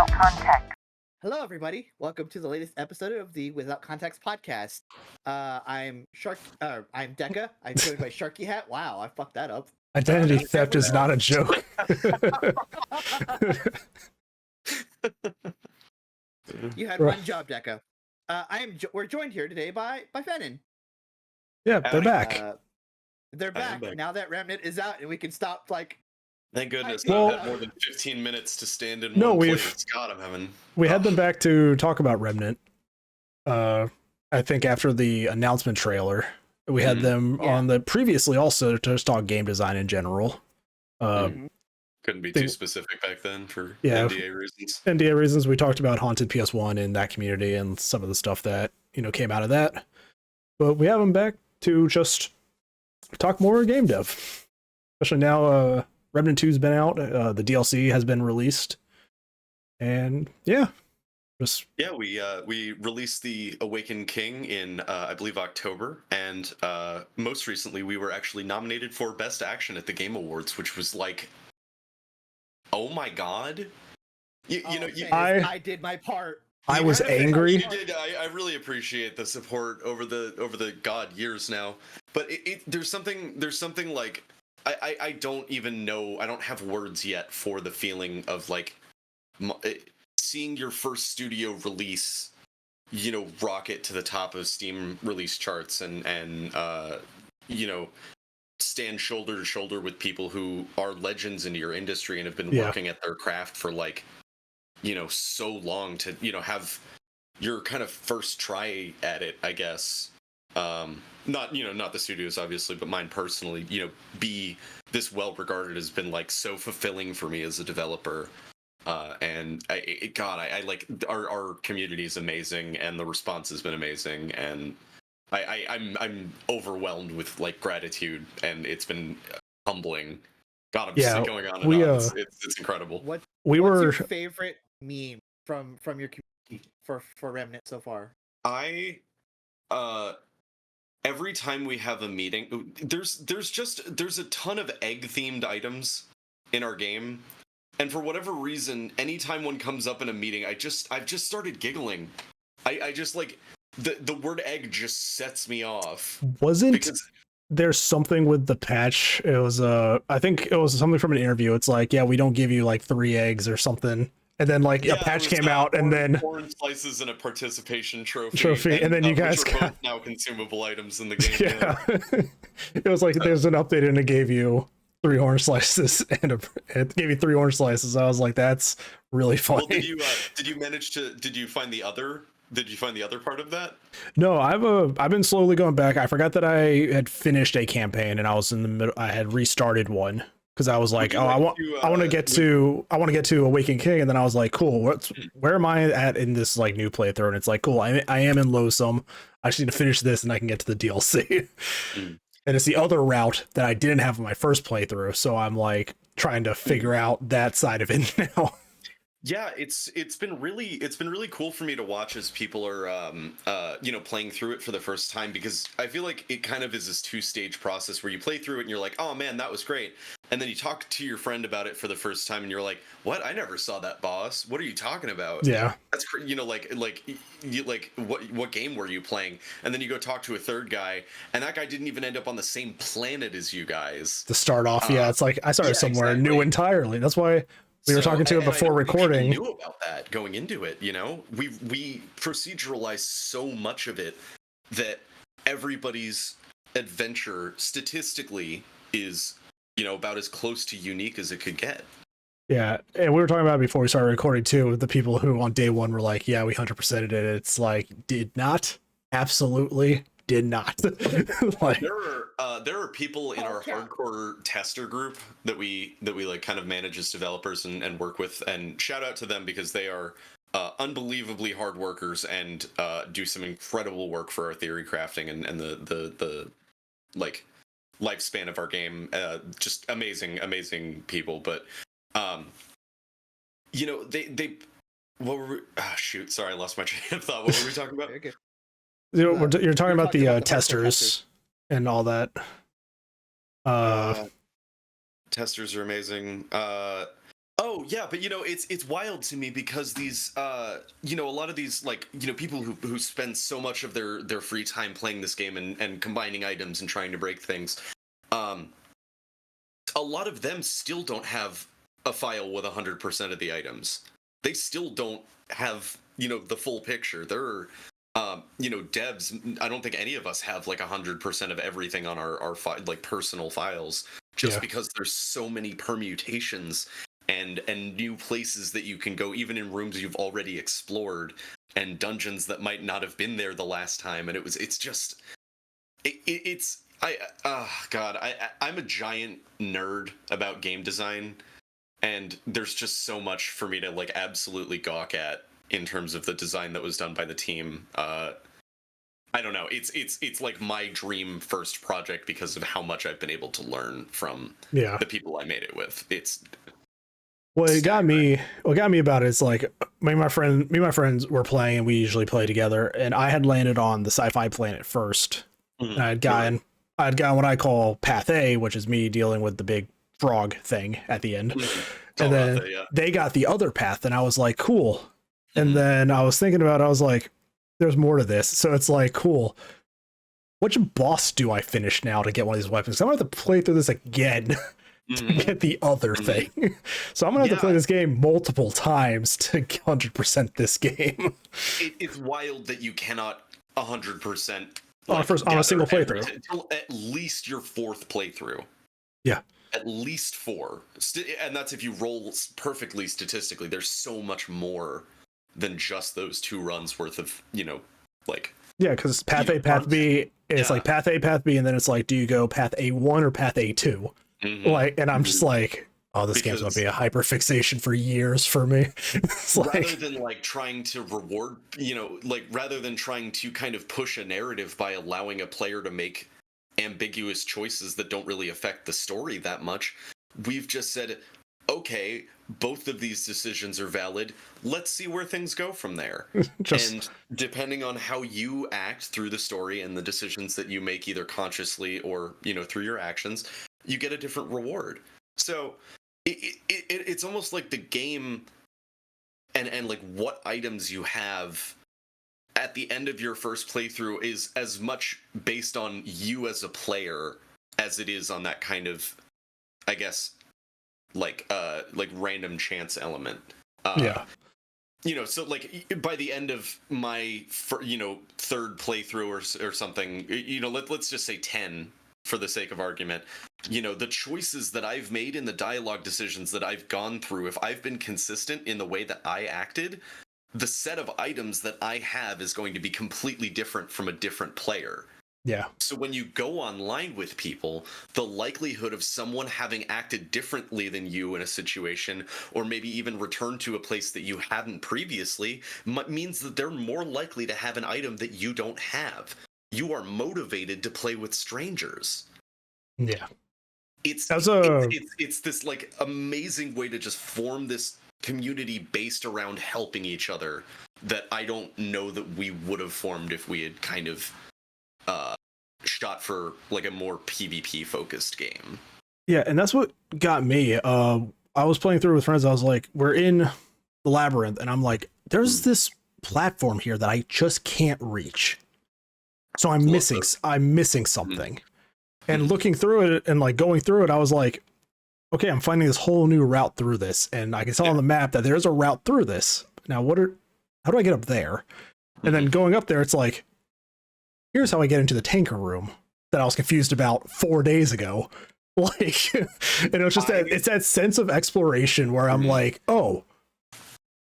Without Context. Hello, everybody. Welcome to the latest episode of the Without Context podcast. I'm Deca. I'm joined by SharkyHat. Wow, I fucked that up. Identity theft is not a joke. You had one job, Deca. We're joined here today by Fannon. Yeah, they're back. They're back now that Remnant is out, and we can stop. Thank goodness. Well, I've had more than 15 minutes to stand in one place. God, I'm having. We had them back to talk about Remnant. I think after the announcement trailer, we had them on the previously also to just talk game design in general. Couldn't be too specific back then for NDA reasons. NDA reasons. We talked about Haunted PS1 in that community and some of the stuff that came out of that. But we have them back to just talk more game dev, especially now. Remnant 2's been out. The DLC has been released, and we released the Awakened King in I believe October, and most recently we were actually nominated for Best Action at the Game Awards, which was like, oh my god! I did my part. I was angry. You did. I really appreciate the support over the years now, but there's something like. I don't even know. I don't have words yet for the feeling of seeing your first studio release, rocket to the top of Steam release charts and stand shoulder to shoulder with people who are legends in your industry and have been working at their craft for so long to have your kind of first try at it, I guess. Not the studios obviously, but mine personally, be this well regarded has been so fulfilling for me as a developer. And I like our community is amazing and the response has been amazing, and I'm overwhelmed with gratitude, and it's been humbling. God, I'm just going on and on. It's incredible. What's your favorite meme from your community for Remnant so far? Every time we have a meeting, there's a ton of egg themed items in our game, and for whatever reason, anytime one comes up in a meeting, I've just started giggling. I just the word egg just sets me off. There's something with the patch? It was I think it was something from an interview. It's we don't give you 3 eggs or something. And then a patch came out, and then orange slices and a participation trophy, and then you guys got both now consumable items in the game. Yeah, it was there's an update, and it gave you 3 orange slices, and it gave you 3 orange slices. I was like, that's really funny. Well, did you find the other? Did you find the other part of that? No, I've been slowly going back. I forgot that I had finished a campaign, and I was in the middle. I had restarted one. Because I was I want to get to Awakened King, and then I was like, cool, where am I at in this new playthrough? And it's cool, I am in Loathsome. I just need to finish this, and I can get to the DLC. And it's the other route that I didn't have in my first playthrough, so I'm trying to figure out that side of it now. Yeah, it's been really cool for me to watch as people are playing through it for the first time, because I feel like it kind of is this 2-stage process where you play through it and you're like, oh man, that was great, and then you talk to your friend about it for the first time and you're like, what? I never saw that boss. What are you talking about? Yeah, that's what game were you playing? And then you go talk to a third guy, and that guy didn't even end up on the same planet as you guys to start off. It's I started somewhere new entirely. That's why. We were talking to it before recording. We knew about that going into it, We proceduralized so much of it that everybody's adventure statistically is, about as close to unique as it could get. Yeah, and we were talking about it before we started recording too, the people who on day one were like, yeah, we 100%ed it. It's did not, absolutely did not. There are people in our hardcore tester group that we kind of manage as developers and work with, and shout out to them because they are unbelievably hard workers and do some incredible work for our theory crafting and the lifespan of our game. Just amazing people. But they what were we, shoot, sorry, I lost my train of thought. What were we talking about? Okay. You're talking about the testers and all that. Testers are amazing. Oh yeah, but it's wild to me because these a lot of these people who spend so much of their free time playing this game and combining items and trying to break things, a lot of them still don't have a file with 100% of the items. They still don't have the full picture. There are devs. I don't think any of us have like 100% of everything on our personal files, just because there's so many permutations and new places that you can go, even in rooms you've already explored, and dungeons that might not have been there the last time. And I'm a giant nerd about game design, and there's just so much for me to like absolutely gawk at in terms of the design that was done by the team. I don't know. It's like my dream first project because of how much I've been able to learn from the people I made it with. What got me about it is like me and my friends were playing, and we usually play together, and I had landed on the sci-fi planet first. And I had gotten what I call Path A, which is me dealing with the big frog thing at the end. And then they got the other path, and I was like, cool. And then I was thinking about it, I was like, there's more to this. So it's like, cool. Which boss do I finish now to get one of these weapons? I'm gonna have to play through this again to get the other thing. So I'm gonna have to play this game multiple times to 100% this game. It's wild that you cannot 100% on a single playthrough until at least your fourth playthrough. Yeah, at least 4, and that's if you roll perfectly statistically. There's so much more than just those 2 runs worth of because path A, path B, it's like path A, path B, and then it's like, do you go path A1 or path A2? And I'm just like, oh, this game's gonna be a hyper fixation for years for me. Rather than like trying to reward, rather than trying to kind of push a narrative by allowing a player to make ambiguous choices that don't really affect the story that much, we've just said, okay, both of these decisions are valid. Let's see where things go from there. And depending on how you act through the story and the decisions that you make, either consciously or through your actions, you get a different reward. So it's almost like the game and like what items you have at the end of your first playthrough is as much based on you as a player as it is on that kind of, I guess, like random chance element. So like by the end of my third playthrough or something, let's just say 10 for the sake of argument, the choices that I've made and the dialogue decisions that I've gone through, if I've been consistent in the way that I acted, the set of items that I have is going to be completely different from a different player. Yeah. So when you go online with people, the likelihood of someone having acted differently than you in a situation, or maybe even returned to a place that you hadn't previously, means that they're more likely to have an item that you don't have. You are motivated to play with strangers. Yeah. It's this like amazing way to just form this community based around helping each other that I don't know that we would have formed if we had kind of shot for like a more PvP focused game. Yeah, and that's what got me. I was playing through with friends. I was like, we're in the labyrinth, and I'm like, there's this platform here that I just can't reach. So I'm missing something. And looking through it and like going through it, I was like, okay, I'm finding this whole new route through this, and I can tell on the map that there's a route through this. Now, how do I get up there? And then going up there, it's like, here's how I get into the tanker room that I was confused about 4 days ago. Like, and it was just it's that sense of exploration where I'm like, oh,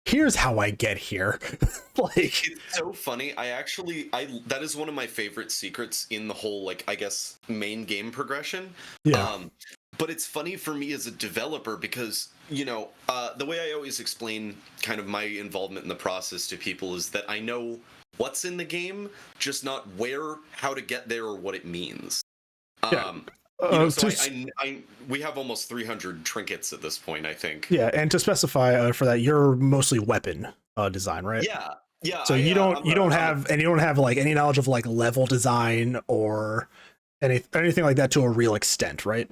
here's how I get here. Like, it's so funny. That is one of my favorite secrets in the whole, like, I guess, main game progression. Yeah. But it's funny for me as a developer because, the way I always explain kind of my involvement in the process to people is that I know what's in the game, just not how to get there or what it means. Yeah. We have almost 300 trinkets at this point, I think. Yeah, and to specify for that, you're mostly weapon design, right? Yeah. So you don't have like any knowledge of like level design or anything like that to a real extent, right?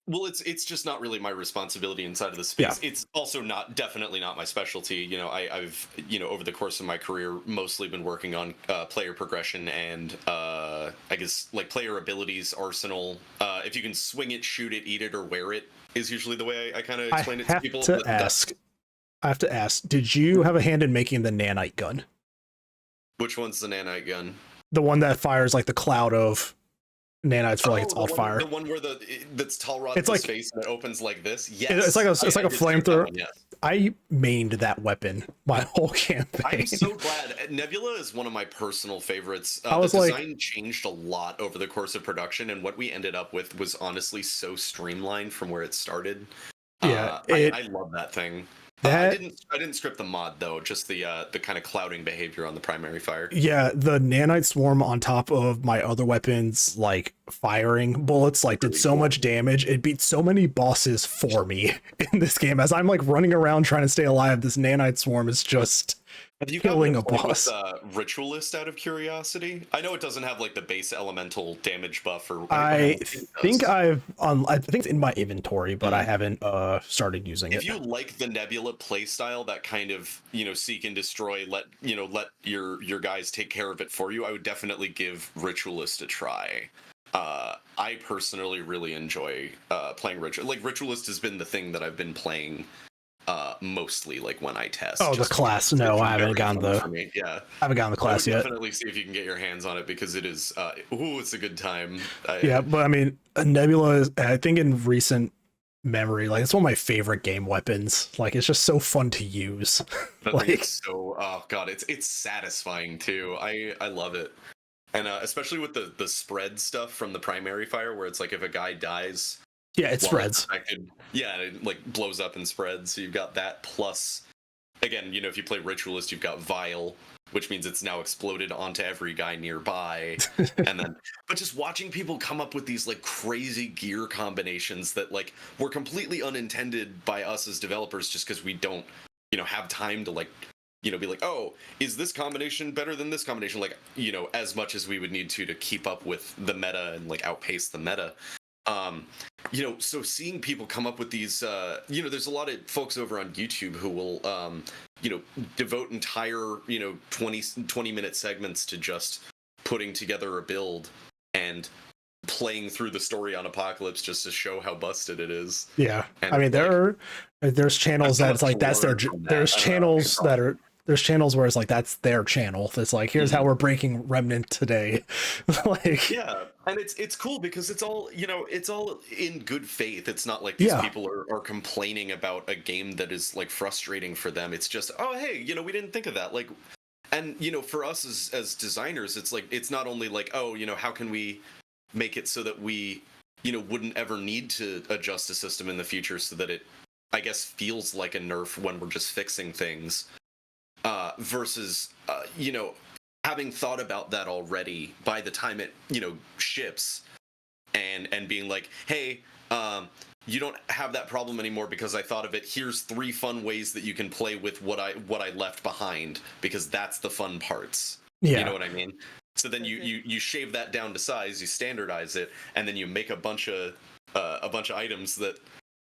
Well, it's just not really my responsibility inside of the space. It's also definitely not my specialty. I've over the course of my career mostly been working on player progression and I guess like player abilities arsenal. If you can swing it, shoot it, eat it, or wear it is usually the way I kind of explain it to people. I have to ask, did you have a hand in making the nanite gun? Which one's the nanite gun? The one that fires like the cloud of nanites for like it's all fire. The one where that's tall rod in space and it opens like this. Yes, it's like a flamethrower. Yes. I mained that weapon my whole campaign. I'm so glad. Nebula is one of my personal favorites. The design changed a lot over the course of production, and what we ended up with was honestly so streamlined from where it started. Yeah, I love that thing. I didn't script the mod though, just the kind of clouding behavior on the primary fire. Yeah, the nanite swarm on top of my other weapons, like firing bullets, like did so much damage. It beat so many bosses for me in this game. As I'm like running around trying to stay alive, this nanite swarm is just killing a boss. With, Ritualist out of curiosity? I know it doesn't have like the base elemental damage buff or I think it's in my inventory, but I haven't started using it. If you like the Nebula playstyle, that kind of seek and destroy, let your guys take care of it for you, I would definitely give Ritualist a try. I personally really enjoy playing Ritualist. Like Ritualist has been the thing that I've been playing mostly like when I test. Oh, the class. No, I haven't gotten the I haven't gotten the class yet. Definitely see if you can get your hands on it because it is it's a good time. Yeah, but I mean, Nebula is, I think in recent memory, like it's one of my favorite game weapons. Like it's just so fun to use. It's satisfying too. I love it. And especially with the spread stuff from the primary fire where it's like if a guy dies, it spreads. It like blows up and spreads. So you've got that plus, again, if you play Ritualist, you've got Vile, which means it's now exploded onto every guy nearby. But just watching people come up with these like crazy gear combinations that like were completely unintended by us as developers just because we don't, have time to like, be like, oh, is this combination better than this combination? Like, as much as we would need to keep up with the meta and like outpace the meta. So seeing people come up with these, there's a lot of folks over on YouTube who will, devote entire, 20-minute segments to just putting together a build and playing through the story on Apocalypse just to show how busted it is. Yeah. And I mean, there's channels that it's like, there's channels where it's like, that's their channel. It's like, here's how we're breaking Remnant today. And it's cool because it's all, it's all in good faith. It's not like these people are complaining about a game that is like frustrating for them. It's just, oh, hey, we didn't think of that. Like, and, for us as designers, it's like, it's not only like, oh, how can we make it so that we, wouldn't ever need to adjust a system in the future so that it, I guess, feels like a nerf when we're just fixing things. Versus, having thought about that already by the time it, ships and being like, hey, you don't have that problem anymore because I thought of it. Here's 3 fun ways that you can play with what I left behind because that's the fun parts. Yeah. You know what I mean? So then you shave that down to size, you standardize it, and then you make a bunch of items that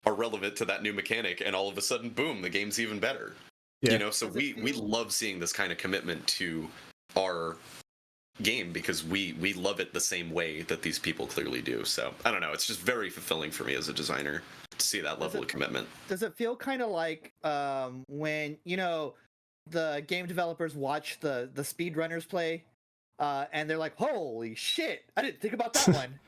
are relevant to that new mechanic, and all of a sudden, boom, the game's even better. Yeah. So we love seeing this kind of commitment to our game because we love it the same way that these people clearly do. So I don't know, it's just very fulfilling for me as a designer to see that level of commitment. Does it feel kind of like when the game developers watch the speedrunners play and they're like, holy shit, I didn't think about that one.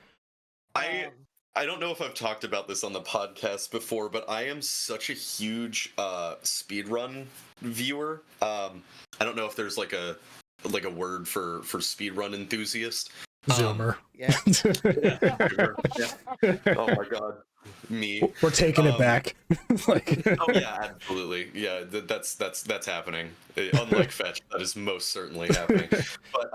I don't know if I've talked about this on the podcast before, but I am such a huge speedrun viewer. I don't know if there's like a word for speedrun enthusiast. Zoomer. Yeah. Oh my god. Me. We're taking it back. Oh yeah, absolutely. Yeah, that's happening. Unlike Fetch, that is most certainly happening. But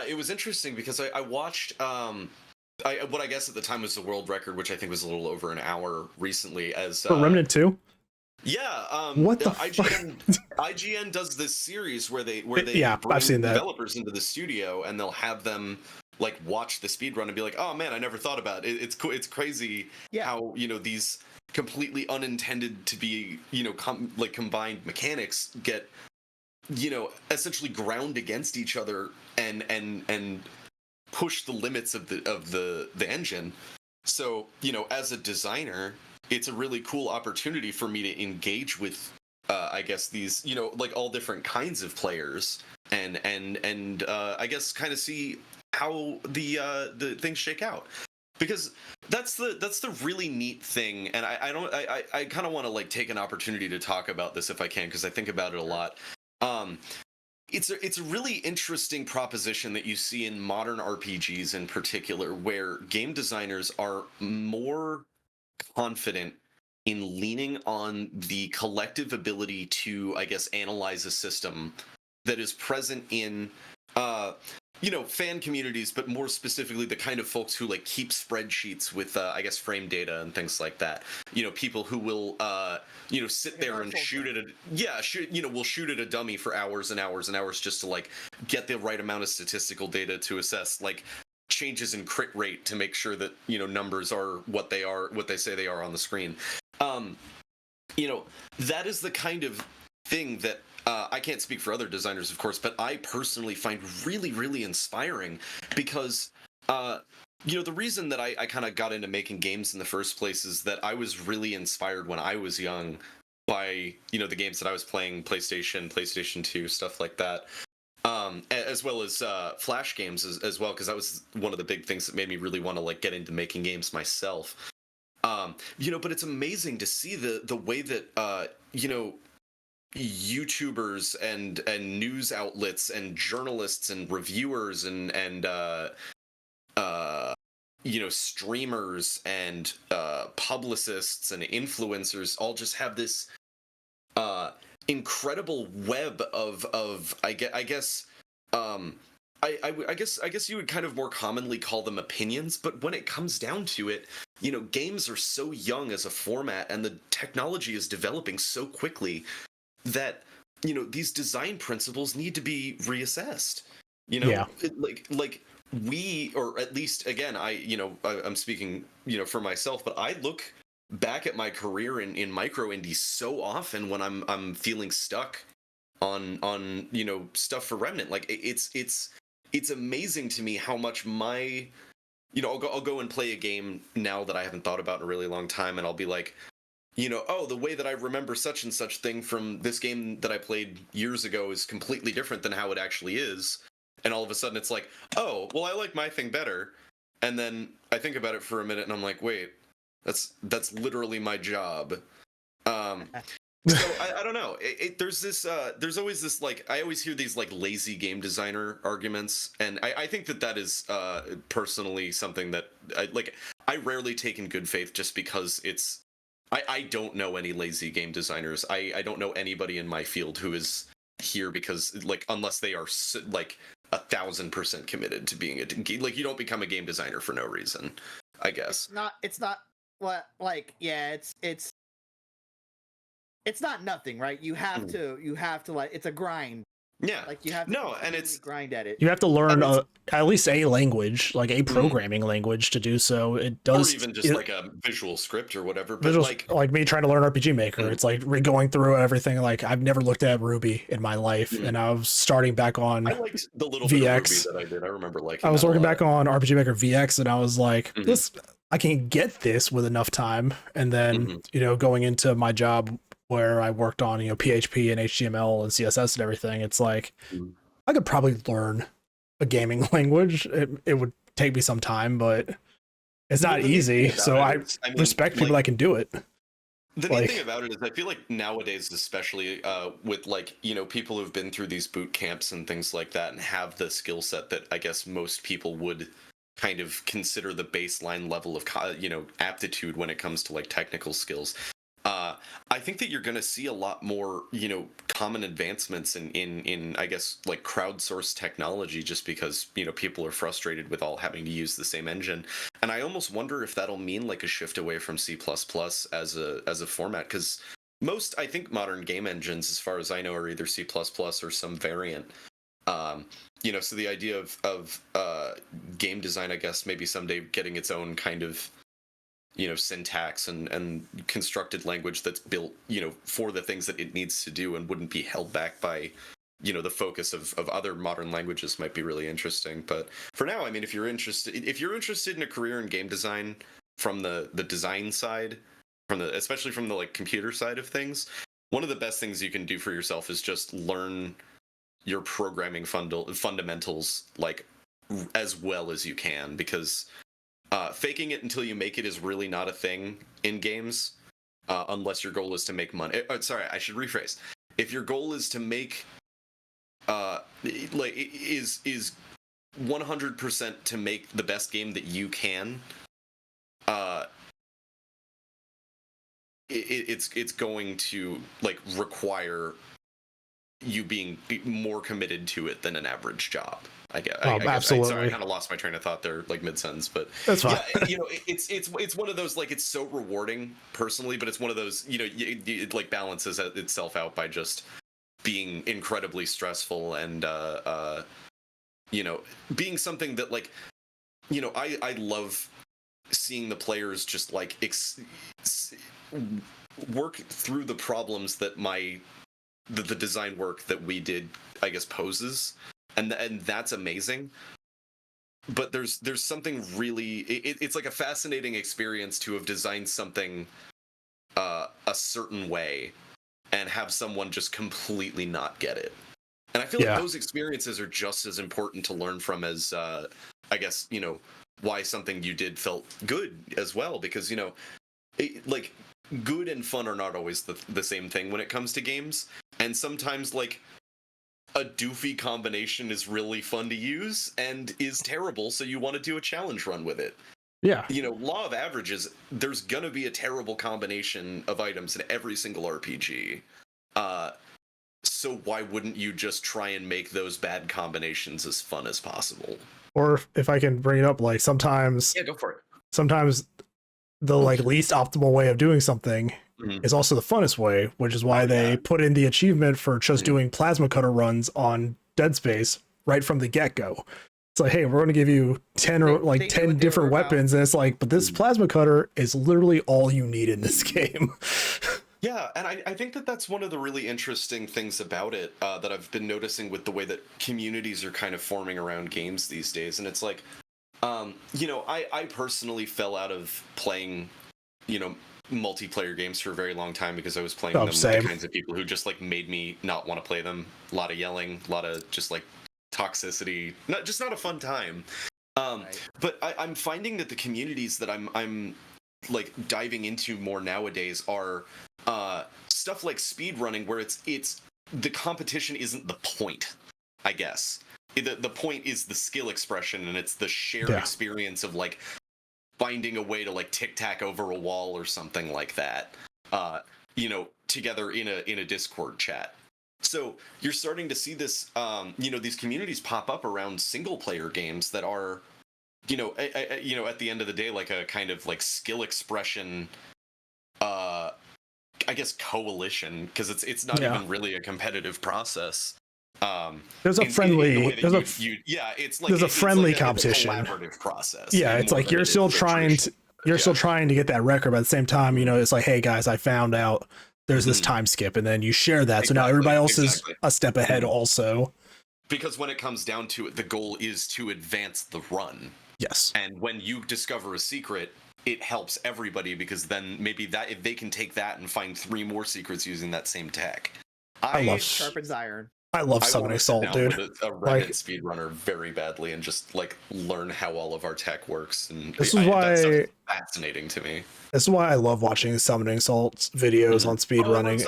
it was interesting because I watched what I guess at the time was the world record, which I think was a little over an hour recently. As for Remnant 2? Yeah. What the IGN does this series where they I've seen that. developers into the studio and they'll have them like watch the speed run and be like, oh man, I never thought about it. It's cool. It's crazy how, you know, these completely unintended to be, you know, combined mechanics get, you know, essentially ground against each other and push the limits of the engine. So, you know, as a designer, it's a really cool opportunity for me to engage with I guess these, you know, like all different kinds of players and I guess kind of see how the things shake out, because that's the really neat thing. And I kind of want to like take an opportunity to talk about this if I can, because I think about it a lot. It's a really interesting proposition that you see in modern RPGs in particular, where game designers are more confident in leaning on the collective ability to, I guess, analyze a system that is present in you know, fan communities, but more specifically the kind of folks who like keep spreadsheets with I guess frame data and things like that. You know, people who will you know, sit there and shoot at will shoot at a dummy for hours and hours and hours just to like get the right amount of statistical data to assess like changes in crit rate to make sure that, you know, numbers are what they say they are on the screen. You know, that is the kind of thing that I can't speak for other designers, of course, but I personally find really, really inspiring, because you know, the reason that I kind of got into making games in the first place is that I was really inspired when I was young by, you know, the games that I was playing, PlayStation 2, stuff like that, as well as Flash games as well, because that was one of the big things that made me really want to like get into making games myself. You know, but it's amazing to see the way that you know, YouTubers and news outlets and journalists and reviewers and you know, streamers and publicists and influencers all just have this incredible web of I guess you would kind of more commonly call them opinions, but when it comes down to it, you know, games are so young as a format and the technology is developing so quickly that, you know, these design principles need to be reassessed. You know, like we, or at least again, I'm speaking, you know, for myself, but I look back at my career in micro indies so often when I'm feeling stuck on you know, stuff for Remnant. Like it's amazing to me how much my, you know, I'll go and play a game now that I haven't thought about in a really long time, and I'll be like, you know, oh, the way that I remember such and such thing from this game that I played years ago is completely different than how it actually is. And all of a sudden it's like, oh, well, I like my thing better. And then I think about it for a minute and I'm like, wait, that's literally my job. So I don't know. There's always this, like, I always hear these like lazy game designer arguments, and I think that is personally something that I rarely take in good faith, just because it's, I don't know any lazy game designers. I don't know anybody in my field who is here because, like, unless they are like 1,000% committed to being like, you don't become a game designer for no reason, I guess. It's not what, like, yeah, it's not nothing, right? You have to like, it's a grind. Yeah. Like, you have to and it's grind at it. You have to learn at least a language, like a programming language, to do so. It does, or even just like a visual script or whatever. But like me trying to learn RPG Maker, it's like going through everything. Like, I've never looked at Ruby in my life, and I was starting back on. I liked the little VX. bit of Ruby that I did. I remember liking. I was working back on RPG Maker VX, and I was like, this, I can get this with enough time. And then you know, going into my job where I worked on, you know, PHP and HTML and CSS and everything, it's like, I could probably learn a gaming language. It would take me some time, but it's not easy. So I respect people that can do it. The neat thing about it is I feel like nowadays, especially with, like, you know, people who've been through these boot camps and things like that and have the skill set that I guess most people would kind of consider the baseline level of, you know, aptitude when it comes to like technical skills. I think that you're going to see a lot more, you know, common advancements in I guess, like, crowdsourced technology, just because, you know, people are frustrated with all having to use the same engine. And I almost wonder if that'll mean like a shift away from C++ as a format, because most, I think, modern game engines, as far as I know, are either C++ or some variant. So the idea of game design, I guess, maybe someday getting its own kind of, syntax and constructed language that's built, for the things that it needs to do and wouldn't be held back by, the focus of other modern languages might be really interesting. But for now, I mean, if you're interested in a career in game design from the design side, especially from the like computer side of things, one of the best things you can do for yourself is just learn your programming fundamentals like as well as you can, because faking it until you make it is really not a thing in games, unless your goal is to make money. Sorry, I should rephrase. If your goal is to make is 100% to make the best game that you can, it's going to like require you being more committed to it than an average job. I guess. Absolutely. Sorry, I kind of lost my train of thought there, like mid-sentence, but that's fine. Yeah, it's one of those, like, it's so rewarding personally, but it's one of those, it like balances itself out by just being incredibly stressful and being something that, like, I love seeing the players just like work through the problems that the design work that we did, I guess, poses, and that's amazing. But there's something really, it's like a fascinating experience to have designed something a certain way and have someone just completely not get it. And I feel like those experiences are just as important to learn from as I guess, why something you did felt good as well, because like good and fun are not always the same thing when it comes to games, and sometimes like a doofy combination is really fun to use and is terrible, so you want to do a challenge run with it. Yeah. Law of averages, there's gonna be a terrible combination of items in every single RPG. So why wouldn't you just try and make those bad combinations as fun as possible? Or if I can bring it up, like sometimes go for it. Sometimes the like least optimal way of doing something is also the funnest way, which is why they put in the achievement for just doing plasma cutter runs on Dead Space right from the get-go. It's like, hey, we're going to give you 10 different weapons, and it's like, but this plasma cutter is literally all you need in this game. Yeah, and I think that's one of the really interesting things about it that I've been noticing with the way that communities are kind of forming around games these days. And it's like, I personally fell out of playing, multiplayer games for a very long time because I was playing them with the kinds of people who just like made me not want to play them. A lot of yelling, a lot of just like toxicity, not a fun time. But I'm finding that the communities that I'm like diving into more nowadays are stuff like speedrunning, where it's the competition isn't the point, I guess. The point is the skill expression, and it's the shared experience of like finding a way to like tic-tac over a wall or something like that, together in a Discord chat. So you're starting to see this, these communities pop up around single player games that are, at the end of the day, like a kind of like skill expression, I guess coalition, because it's not even really a competitive process. There's a friendly competition, it's a collaborative process. Yeah, it's like you're still trying to get that record, but at the same time, it's like, hey guys, I found out there's this time skip, and then you share that, so now everybody else is a step ahead also. Because when it comes down to it, the goal is to advance the run. Yes. And when you discover a secret, it helps everybody, because then maybe that if they can take that and find 3 more secrets using that same tech. I love sharpens iron. I love Summoning Salt, dude. A Reddit speedrunner very badly and just like learn how all of our tech works, and this is why that's fascinating to me. This is why I love watching Summoning Salt's videos on speedrunning.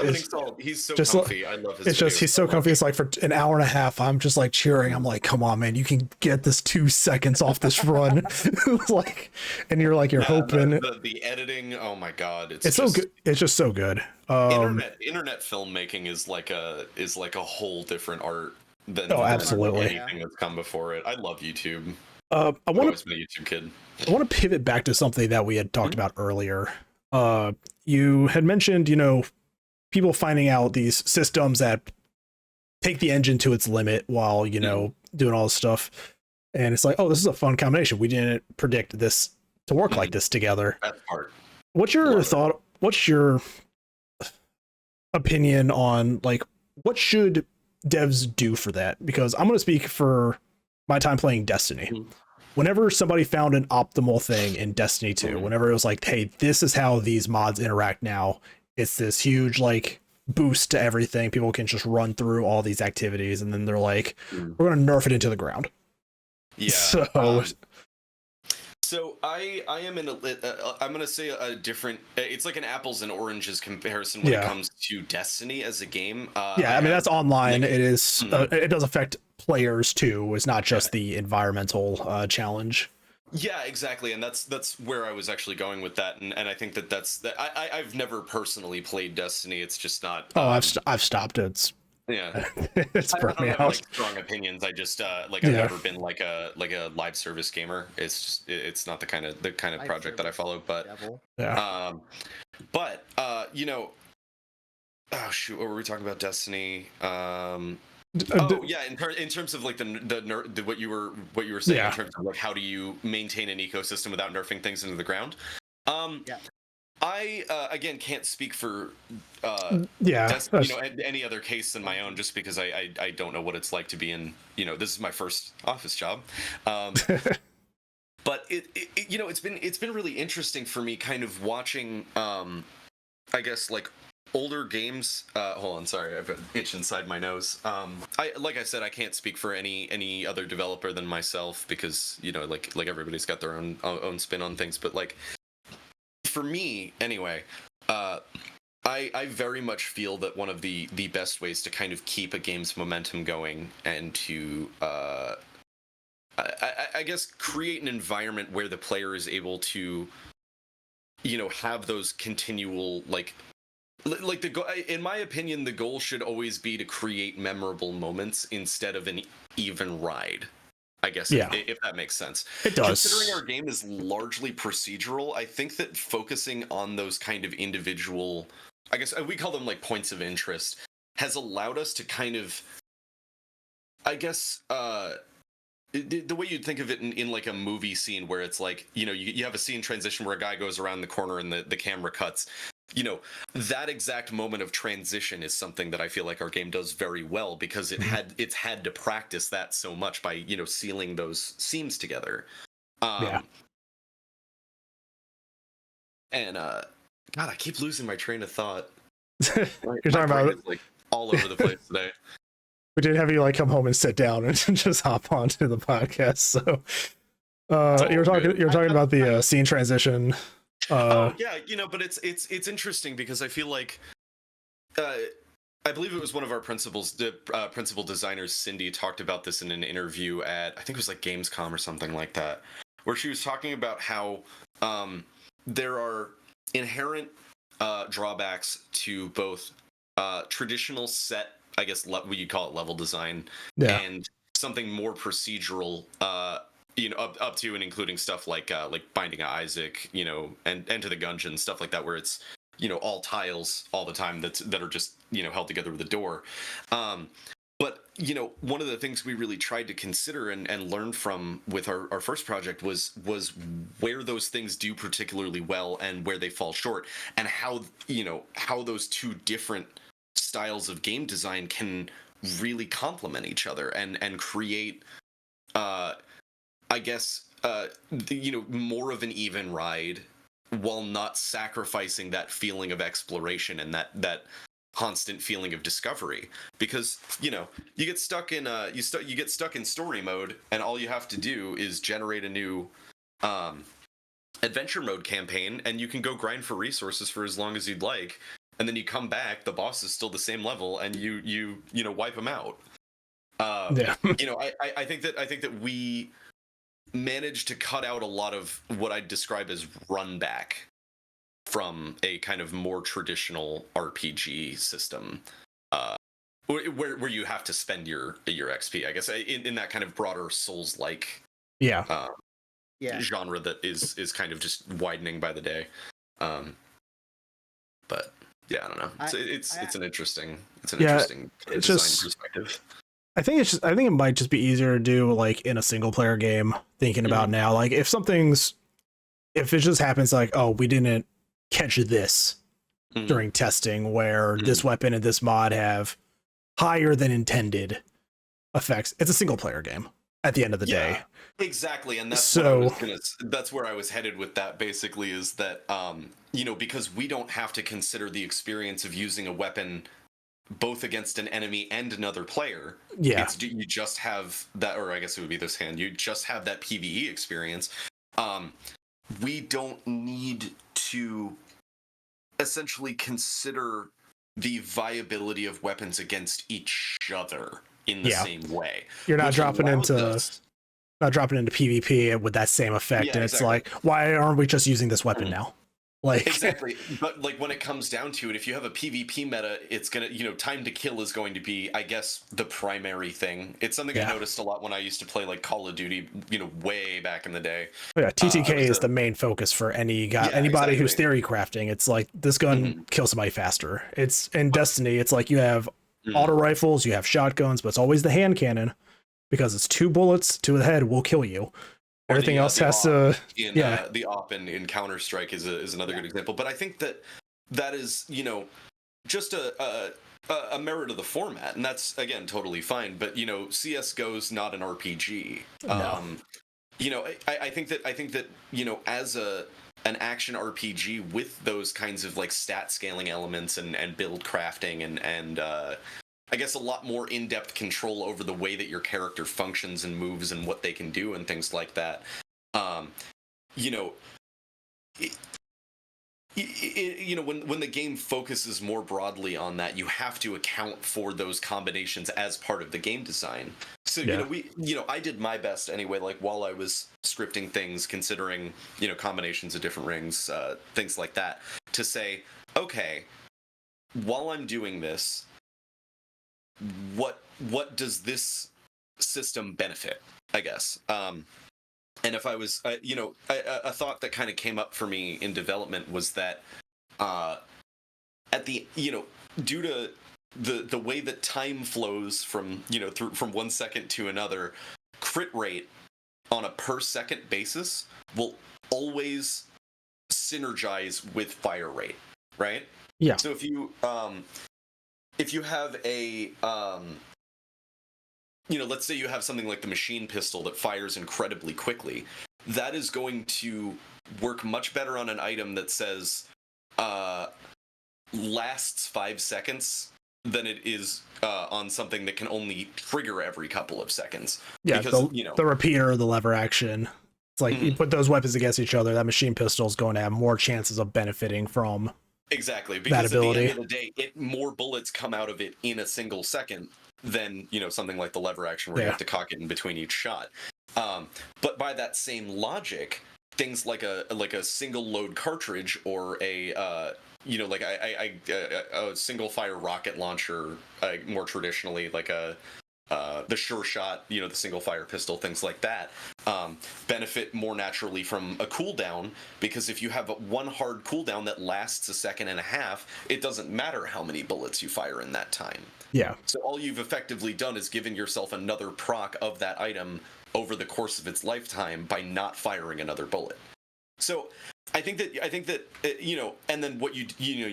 He's so comfy. I love his. It's just he's so comfy. It's like for an hour and a half, I'm just like cheering. I'm like, come on, man, you can get this 2 seconds off this run. Like, and you're hoping. The editing, oh my god, it's so good. It's just so good. Internet filmmaking is like a whole different art than absolutely anything that's come before it. I love YouTube. I've always been a YouTube kid. I want to pivot back to something that we had talked about earlier. You had mentioned, people finding out these systems that take the engine to its limit while, you know, doing all this stuff. And it's like, oh, this is a fun combination. We didn't predict this to work like this together. That part. What's your thought? What's your opinion on, like, what should devs do for that? Because I'm going to speak for my time playing Destiny. Whenever somebody found an optimal thing in Destiny 2, whenever it was like, hey, this is how these mods interact now, it's this huge, like, boost to everything. People can just run through all these activities, and then they're like, we're going to nerf it into the ground. Yeah. So I am in I'm going to say a different, it's like an apples and oranges comparison when it comes to Destiny as a game. I mean, that's online. It is, it does affect players too. It's not just the environmental challenge. Yeah, exactly. And that's where I was actually going with that. And I think I've never personally played Destiny. It's just not. I've stopped it. It's burnt me out. Like strong opinions. I just I've never been like a live service gamer. It's just it's not the kind of project that I follow. But you know, oh shoot, what were we talking about? Destiny. In terms of like the what you were saying in terms of like how do you maintain an ecosystem without nerfing things into the ground. I again can't speak for any other case than my own, just because I don't know what it's like to be in, you know, this is my first office job. But it you know, it's been really interesting for me kind of watching I guess like older games. Hold on, sorry, I've got an itch inside my nose. Like I said, I can't speak for any other developer than myself, because, you know, like everybody's got their own spin on things. But like for me anyway, I very much feel that one of the best ways to kind of keep a game's momentum going and to I guess create an environment where the player is able to, you know, have those continual like in my opinion, the goal should always be to create memorable moments instead of an even ride. I guess if that makes sense. It does. Considering our game is largely procedural, I think that focusing on those kind of individual, I guess we call them like points of interest, has allowed us to kind of, I guess, the way you'd think of it in like a movie scene where it's like, you know, you have a scene transition where a guy goes around the corner and the camera cuts. You know, that exact moment of transition is something that I feel like our game does very well, because it's had to practice that so much by, you know, sealing those seams together. And God, I keep losing my train of thought. You're talking about like all over the place today. We did have you like come home and sit down and just hop onto the podcast. So you were talking about the scene transition. You know, but it's interesting because I feel like I believe it was one of our principal designers, Cindy, talked about this in an interview at, I think it was like Gamescom or something like that, where she was talking about how there are inherent drawbacks to both traditional set, I guess what you'd call it, level design, and something more procedural, you know, up to and including stuff like Binding of Isaac, you know, and Enter the Gungeon, stuff like that, where it's, you know, all tiles all the time that are just, you know, held together with a door. But, you know, one of the things we really tried to consider and learn from with our first project was where those things do particularly well and where they fall short, and how, you know, how those two different styles of game design can really complement each other and create I guess you know, more of an even ride while not sacrificing that feeling of exploration and that constant feeling of discovery. Because, you know, you get stuck in you get stuck in story mode, and all you have to do is generate a new adventure mode campaign, and you can go grind for resources for as long as you'd like, and then you come back, the boss is still the same level, and you know, wipe them out. You know, I think that we managed to cut out a lot of what I'd describe as run back from a kind of more traditional RPG system, where you have to spend your XP, I guess, in that kind of broader Souls-like genre that is kind of just widening by the day. But Yeah, I don't know. It's an interesting it's design just perspective. I think it might just be easier to do like in a single player game. Thinking about now, like if it just happens like, oh, we didn't catch this during testing, where this weapon and this mod have higher than intended effects. It's a single player game at the end of the day. Exactly, and that's that's where I was headed with that. Basically, is that because we don't have to consider the experience of using a weapon both against an enemy and another player. Yeah, you just have that, or I guess it would be this hand. You just have that PvE experience. We don't need to essentially consider the viability of weapons against each other in the same way. You're not dropping into PvP with that same effect, and it's like, why aren't we just using this weapon now? Like exactly, but like when it comes down to it, if you have a PvP meta, it's gonna, time to kill is going to be, I guess, the primary thing. It's something I noticed a lot when I used to play like Call of Duty, way back in the day. TTK is the main focus for anybody who's theory crafting. It's like this gun kills somebody faster. It's in Destiny. It's like you have auto rifles, you have shotguns, but it's always the hand cannon because it's 2 bullets to the head will kill you. Everything else has to. The op in Counter-Strike is another good example. But I think that is just a merit of the format, and that's again totally fine. But CS:GO's not an RPG. No. I think that as an action RPG with those kinds of like stat scaling elements and build crafting and I guess a lot more in-depth control over the way that your character functions and moves and what they can do and things like that. When the game focuses more broadly on that, you have to account for those combinations as part of the game design. So I did my best anyway, like while I was scripting things, considering combinations of different rings, things like that, to say, okay, while I'm doing this, what does this system benefit, I guess. And if I was a thought that kind of came up for me in development was that at the due to the way that time flows from from 1 second to another, crit rate on a per second basis will always synergize with fire rate, right? Yeah. So if you have a let's say you have something like the machine pistol that fires incredibly quickly, that is going to work much better on an item that says lasts 5 seconds than it is on something that can only trigger every couple of seconds. Yeah, because, the repeater, the lever action. It's like you put those weapons against each other, that machine pistol is going to have more chances of benefiting from exactly, because at the end of the day, more bullets come out of it in a single second than something like the lever action where you have to cock it in between each shot. But by that same logic, things like a single load cartridge or a single fire rocket launcher, more traditionally like the Sure Shot, the single fire pistol, things like that, benefit more naturally from a cooldown, because if you have one hard cooldown that lasts 1.5 seconds, it doesn't matter how many bullets you fire in that time. Yeah. So all you've effectively done is given yourself another proc of that item over the course of its lifetime by not firing another bullet. So I think that and then what you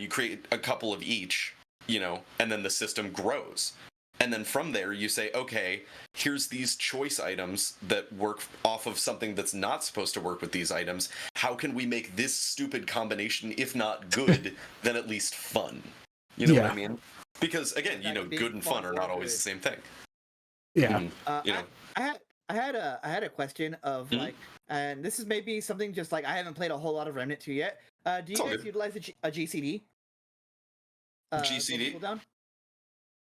create a couple of each, and then the system grows. And then from there, you say, okay, here's these choice items that work off of something that's not supposed to work with these items. How can we make this stupid combination, if not good, then at least fun? You know what I mean? Because again, good and fun are not always the same thing. Yeah. I had a question of like, and this is maybe something just like I haven't played a whole lot of Remnant 2 yet. Do you guys utilize a GCD? GCD? Cooldown?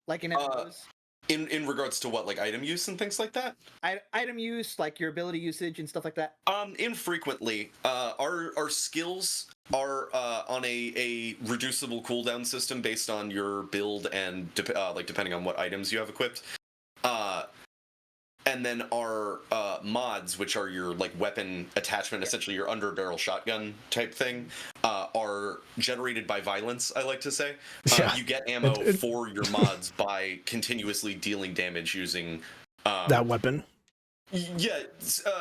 Like in MMOs? In regards to what, like item use and things like that? Item use, like your ability usage and stuff like that? Infrequently. Our skills are on a reducible cooldown system based on your build and depending on what items you have equipped. And and then our mods, which are your like weapon attachment, essentially your underbarrel shotgun type thing, are generated by violence. I like to say you get ammo for your mods by continuously dealing damage using that weapon. Yeah,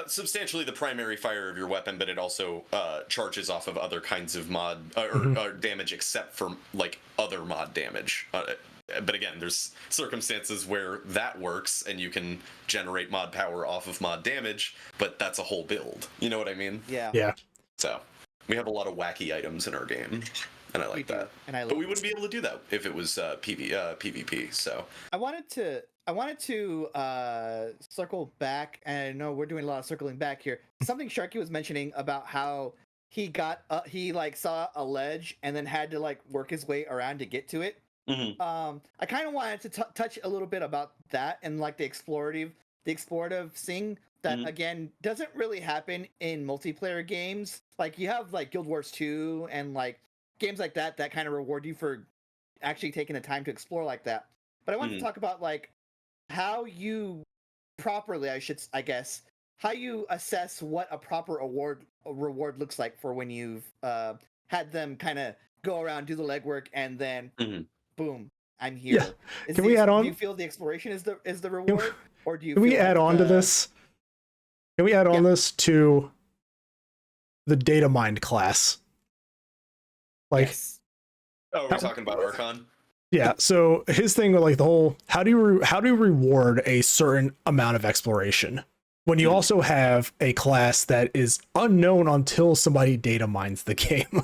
substantially the primary fire of your weapon, but it also charges off of other kinds of mod or damage, except for like other mod damage. But again, there's circumstances where that works, and you can generate mod power off of mod damage, but that's a whole build. You know what I mean? Yeah. Yeah. So we have a lot of wacky items in our game, and I like that. And I but we wouldn't be able to do that if it was PvP. So I wanted to circle back, and I know we're doing a lot of circling back here. Something Sharky was mentioning about how he got he like saw a ledge and then had to like work his way around to get to it. I kind of wanted to touch a little bit about that and like the explorative thing that again doesn't really happen in multiplayer games. Like you have like Guild Wars 2 and like games like that kind of reward you for actually taking the time to explore like that. But I wanted to talk about like how you properly, I guess, how you assess what a proper reward looks like for when you've had them kind of go around, do the legwork, and then boom, I'm here. Yeah. Can we add on? Do you feel the exploration is the reward, or do you? Can we add on to this? Can we add on this to the data mined class? Like, yes. Oh, we're talking about Archon. Yeah, so his thing with like the whole how do you reward a certain amount of exploration when you also have a class that is unknown until somebody data mines the game.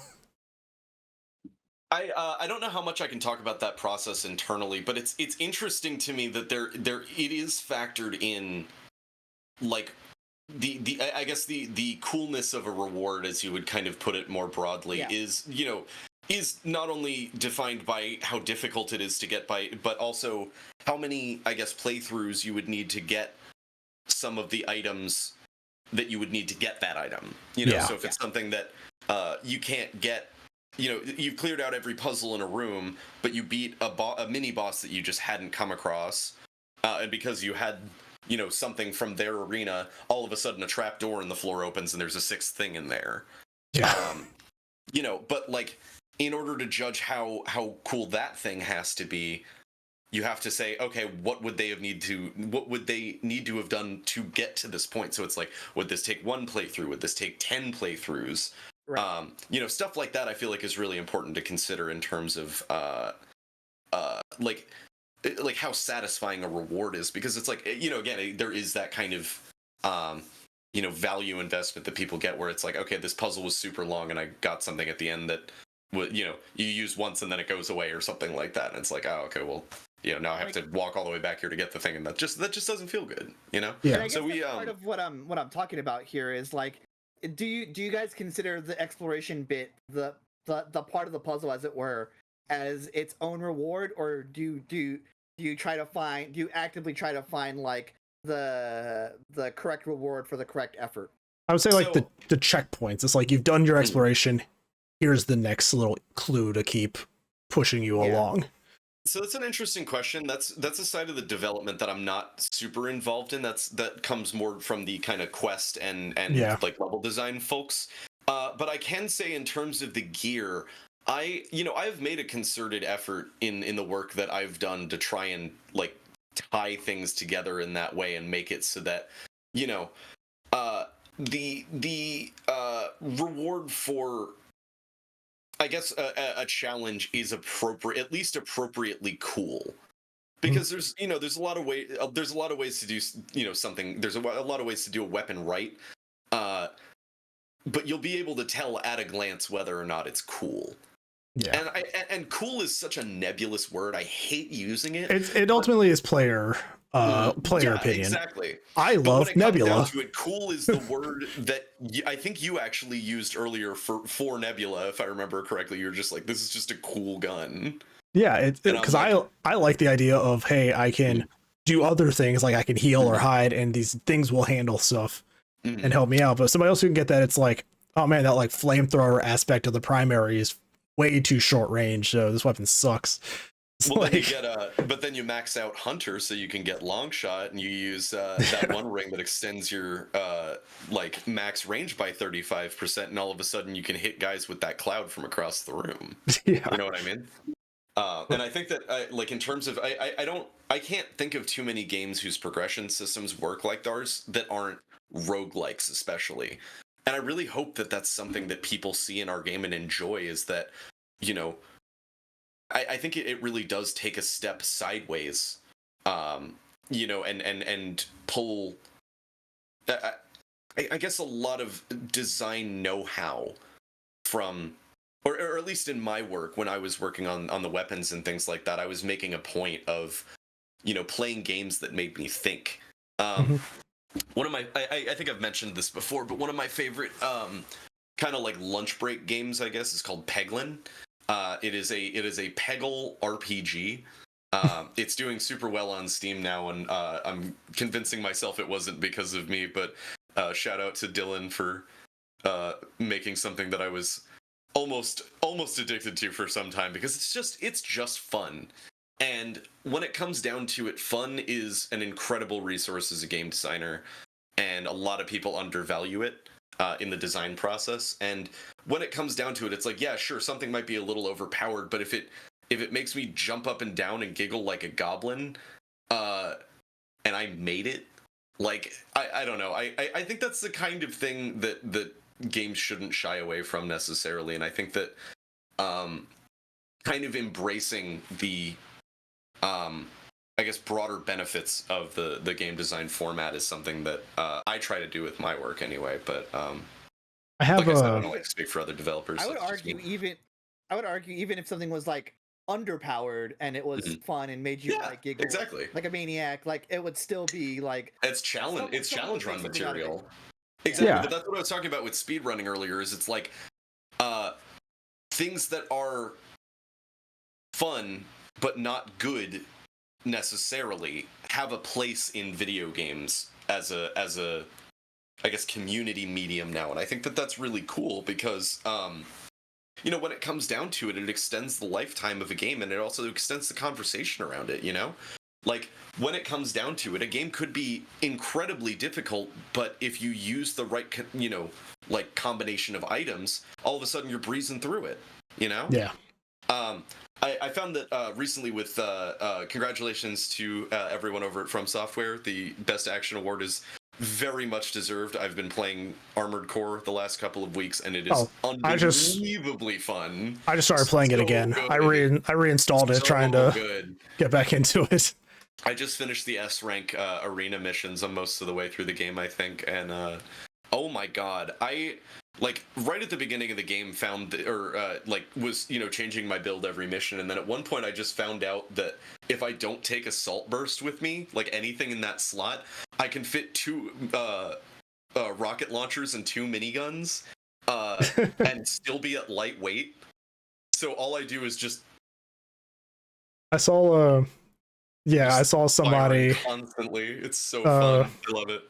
I don't know how much I can talk about that process internally, but it's interesting to me that there it is factored in, like the I guess the coolness of a reward, as you would kind of put it more broadly, is is not only defined by how difficult it is to get by, but also how many, I guess, playthroughs you would need to get some of the items that you would need to get that item. So if it's something that you can't get, you've cleared out every puzzle in a room, but you beat a mini boss that you just hadn't come across, and because you had something from their arena, all of a sudden a trap door in the floor opens and there's a sixth thing in there. But like, in order to judge how cool that thing has to be, you have to say, okay, what would they need to have done to get to this point? So it's like, would this take 1 playthrough? Would this take 10 playthroughs? Right. Stuff like that I feel like is really important to consider in terms of like how satisfying a reward is, because it's like, again, there is that kind of value investment that people get where it's like, okay, this puzzle was super long and I got something at the end that you use once and then it goes away or something like that, and it's like, oh, okay, well, now I have to walk all the way back here to get the thing, and that just doesn't feel good, Yeah. So we part of what I'm talking about here is like, do you guys consider the exploration bit the part of the puzzle, as it were, as its own reward, or do you actively try to find like the correct reward for the correct effort? I would say like the checkpoints. It's like you've done your exploration. Here's the next little clue to keep pushing you along. So that's an interesting question. That's a side of the development that I'm not super involved in. That comes more from the kind of quest and like level design folks. But I can say in terms of the gear, I've made a concerted effort in the work that I've done to try and like tie things together in that way and make it so that the reward for, I guess, a challenge is at least appropriately cool, because there's a lot of ways to do something. There's a lot of ways to do a weapon right, but you'll be able to tell at a glance whether or not it's cool. Yeah, and cool is such a nebulous word. I hate using it. It ultimately is player opinion. Exactly. I love Nebula. Down to it, cool is the word that I think you actually used earlier for Nebula, if I remember correctly. You're just like, this is just a cool gun. Yeah, because I like the idea of, hey, I can do other things, like I can heal or hide, and these things will handle stuff and help me out. But somebody else who can get that, it's like, oh man, that like flamethrower aspect of the primary is way too short range, so this weapon sucks. Well, then you get but then you max out Hunter so you can get long shot, and you use that one ring that extends your like max range by 35%, and all of a sudden you can hit guys with that cloud from across the room. Yeah. You know what I mean? And I think that like in terms of I can't think of too many games whose progression systems work like ours that aren't roguelikes, especially. And I really hope that that's something that people see in our game and enjoy, is that, you know, I think it really does take a step sideways, you know, and pull, I guess, a lot of design know-how from, or at least in my work, when I was working on the weapons and things like that, I was making a point of, you know, playing games that made me think. One of my, I think I've mentioned this before, but one of my favorite kind of like lunch break games, I guess, is called Peglin. It is a Peggle RPG. It's doing super well on Steam now, and I'm convincing myself it wasn't because of me, but shout out to Dylan for making something that I was almost addicted to for some time, because it's just fun. And when it comes down to it, fun is an incredible resource as a game designer, and a lot of people undervalue it in the design process. And when it comes down to it, it's like, yeah, sure, something might be a little overpowered, but if it makes me jump up and down and giggle like a goblin, and I made it, like, I don't know. I think that's the kind of thing that games shouldn't shy away from necessarily. And I think that kind of embracing the I guess broader benefits of the game design format is something that I try to do with my work anyway. But I have like I don't like to speak for other developers. I would argue even if something was like underpowered and it was fun and made you like giggle exactly like a maniac, like it would still be like it's challenge run material. Exactly, yeah. But that's what I was talking about with speedrunning earlier. Is it's like things that are fun but not good necessarily have a place in video games as a I guess community medium now, and I think that that's really cool because you know, when it comes down to it, it extends the lifetime of a game, and it also extends the conversation around it, you know? Like, when it comes down to it, a game could be incredibly difficult, but if you use the right, you know, like, combination of items, all of a sudden you're breezing through it, you know? Yeah. I found that recently with, congratulations to everyone over at From Software, the Best Action Award is very much deserved. I've been playing Armored Core the last couple of weeks, and it is unbelievably fun. I just started playing it again. Good. I reinstalled it, trying to get back into it. I just finished the S rank arena missions. I'm most of the way through the game, I think, and oh my god, I like right at the beginning of the game found like was, you know, changing my build every mission, and then at one point I just found out that if I don't take Assault Burst with me, like anything in that slot, I can fit 2 rocket launchers and 2 miniguns and still be at lightweight. So all I do is just I saw somebody constantly. It's so fun. I love it.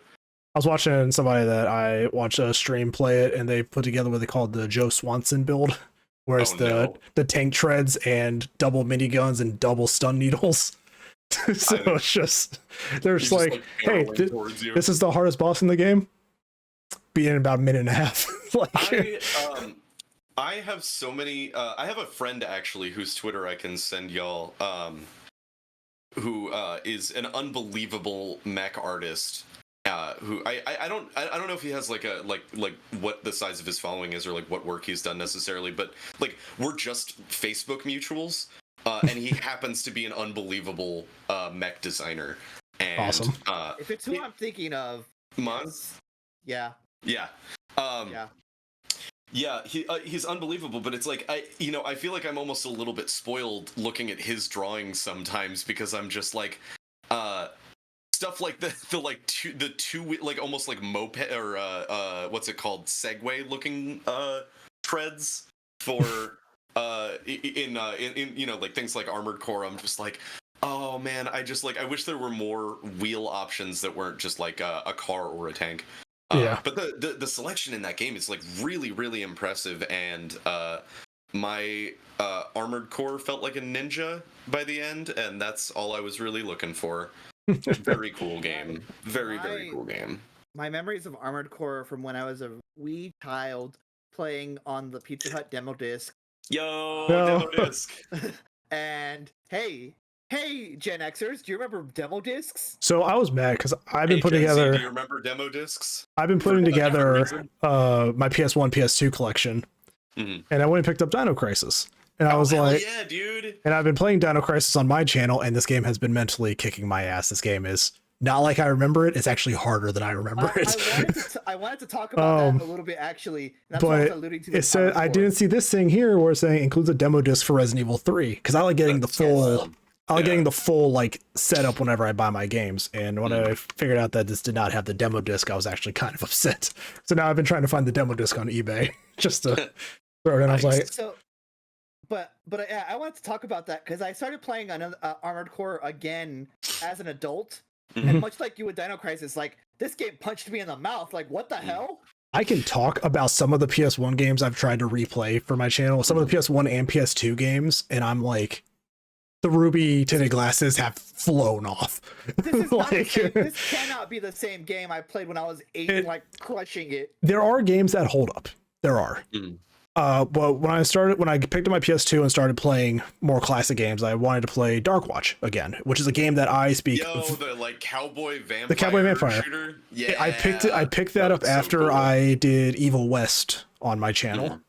I was watching somebody that I watched a stream play it, and they put together what they called the Joe Swanson build, where it's the tank treads and double miniguns and double stun needles. So it's just, there's like, hey, this is the hardest boss in the game. Be in about a minute and a half. Like, I have so many. I have a friend actually whose Twitter I can send y'all, who is an unbelievable mech artist. Who I don't know if he has like what the size of his following is or like what work he's done necessarily, but like we're just Facebook mutuals, and he happens to be an unbelievable mech designer. And, awesome. If it's who I'm thinking of, Mons? Yeah. Yeah, he's unbelievable, but it's like I feel like I'm almost a little bit spoiled looking at his drawings sometimes, because I'm just like stuff like the two like almost like moped or what's it called, Segway looking treads for in you know, like things like Armored Core. I'm just like, oh man, I wish there were more wheel options that weren't just like a car or a tank. But the selection in that game is like really, really impressive, and my armored core felt like a ninja by the end, and that's all I was really looking for. Very cool game. Very cool game. My memories of Armored Core from when I was a wee child playing on the Pizza Hut demo disc. Demo disc. And hey, Gen Xers, do you remember demo discs? So I was mad because I've been putting together. Do you remember demo discs? I've been putting together my PS1, PS2 collection, and I went and picked up Dino Crisis, and I was like, "Yeah, dude!" And I've been playing Dino Crisis on my channel, and this game has been mentally kicking my ass. This game is not like I remember it. It's actually harder than I remember it. I wanted to talk about that a little bit, actually. That's what I was alluding to. It said I didn't see this thing here where it's saying includes a demo disc for Resident Evil 3 because I like getting the full. I like getting the full like setup whenever I buy my games, and when I figured out that this did not have the demo disc, I was actually kind of upset. So now I've been trying to find the demo disc on eBay just to throw it in. I was like, But I wanted to talk about that because I started playing another Armored Core again as an adult, and much like you with Dino Crisis, like this game punched me in the mouth. Like, what the hell? I can talk about some of the PS1 games I've tried to replay for my channel, some of the PS1 and PS2 games, and I'm like, the ruby tinted glasses have flown off. This is not this cannot be the same game I played when I was 8, like crushing it. There are games that hold up. There are. But when I picked up my PS2 and started playing more classic games, I wanted to play Darkwatch again, which is a game that I speak. The like cowboy vampire. The cowboy vampire shooter? Yeah, I picked that up after cool. I did Evil West on my channel,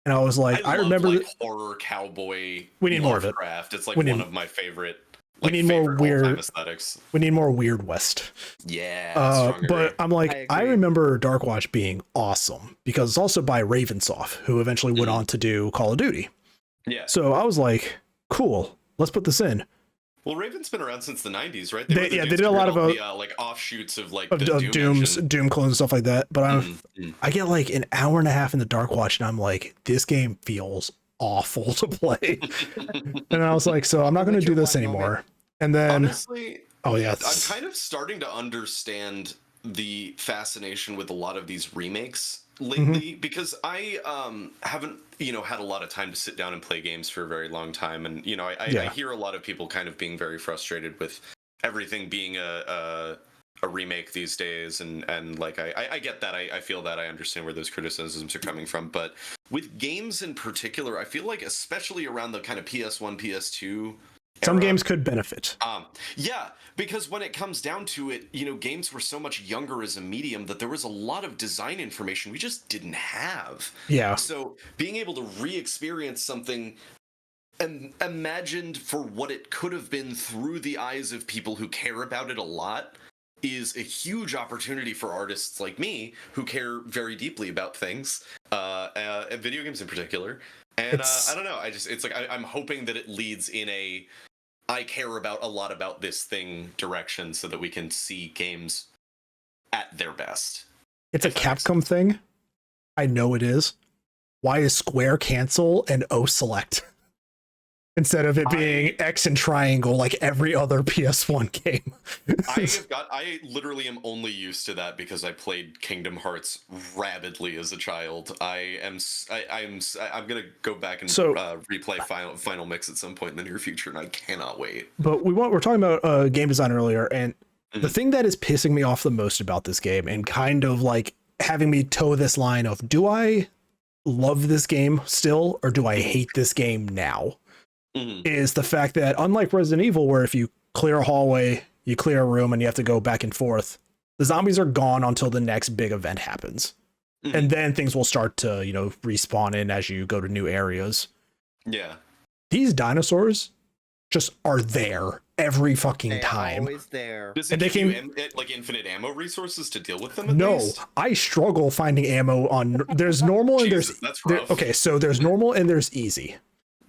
and I was like, I remember like horror cowboy. We need more of it. It's like one of my favorite. We need more weird aesthetics. We need more Weird West. Yeah. But I'm like, I remember Darkwatch being awesome because it's also by Ravensoft, who eventually went on to do Call of Duty. Yeah. So I was like, cool, let's put this in. Well, Raven's been around since the 90s, right? They did a lot of like offshoots of like Doom clones and stuff like that. But I get like an hour and a half in the Darkwatch, and I'm like, this game feels awful to play. And I was like, so I'm not going to do this anymore. And then honestly, I'm kind of starting to understand the fascination with a lot of these remakes lately because I haven't had a lot of time to sit down and play games for a very long time, and I hear a lot of people kind of being very frustrated with everything being a remake these days, and like I get that, I feel that, I understand where those criticisms are coming from, but with games in particular, I feel like especially around the kind of PS1, PS2 some games could benefit. Yeah, because when it comes down to it, games were so much younger as a medium that there was a lot of design information we just didn't have. Yeah. So being able to re-experience something and imagined for what it could have been through the eyes of people who care about it a lot is a huge opportunity for artists like me who care very deeply about things, and video games in particular. And I don't know, it's like I'm hoping that it leads in a I care a lot about this thing direction so that we can see games at their best. It's a Capcom thing. I know it is. Why is Square cancel and O select? Instead of it being X and triangle like every other PS1 game. I literally am only used to that because I played Kingdom Hearts rabidly as a child. I'm gonna go back and replay Final Mix at some point in the near future, and I cannot wait. But we're talking about game design earlier, and the thing that is pissing me off the most about this game and kind of like having me toe this line of, do I love this game still or do I hate this game now? Is the fact that unlike Resident Evil, where if you clear a hallway, you clear a room and you have to go back and forth, the zombies are gone until the next big event happens. And then things will start to, respawn in as you go to new areas. Yeah. These dinosaurs just are there every fucking time. Always there. Does it give you like infinite ammo resources to deal with them at least? I struggle finding ammo on there's normal and that's rough. Okay, so there's normal and there's easy.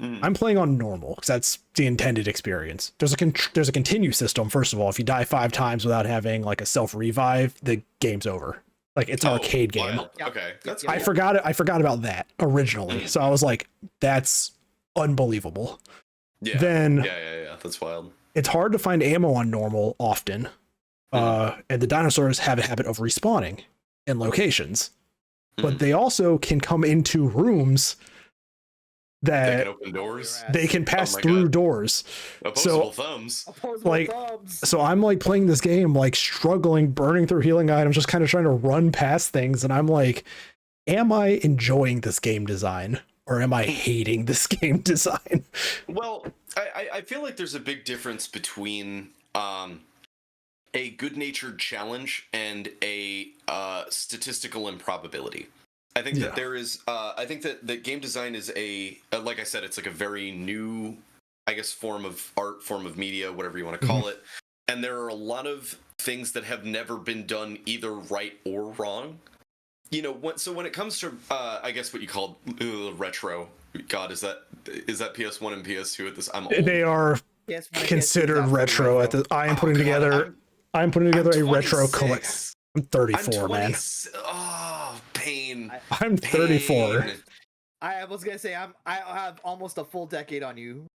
I'm playing on normal because that's the intended experience. There's a continue system. First of all, if you die 5 times without having like a self revive, the game's over. Like it's an arcade game. Okay, that's cool. I forgot about that originally. So I was like, that's unbelievable. Yeah. Then yeah, that's wild. It's hard to find ammo on normal often, and the dinosaurs have a habit of respawning in locations, but they also can come into rooms that they can open doors. They can pass through doors. Opposable thumbs. So I'm like playing this game, like struggling, burning through healing items, just kind of trying to run past things. And I'm like, am I enjoying this game design or am I hating this game design? Well, I feel like there's a big difference between a good-natured challenge and a statistical improbability. I think that there is. I think that game design is like I said, it's like a very new, I guess, form of art, form of media, whatever you want to call it. And there are a lot of things that have never been done either right or wrong. You know, when it comes to, I guess what you call retro. God, is that PS1 and PS2 at this? I'm old. They are considered retro at the. I am putting together a retro collection. I'm 34, man. Oh, pain. I'm 34. Pain. I was gonna say I have almost a full decade on you,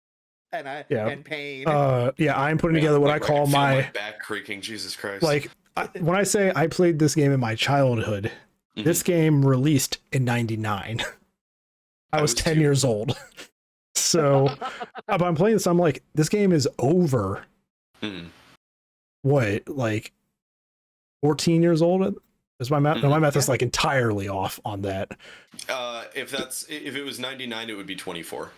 and pain. I'm putting together what I call my back creaking. Jesus Christ! Like when I say I played this game in my childhood, this game released in '99. I was 10 years old. So I'm playing this. I'm like, this game is over. What, like 14 years old? Is my math? No, my math is like entirely off on that. If it was 99, it would be 24.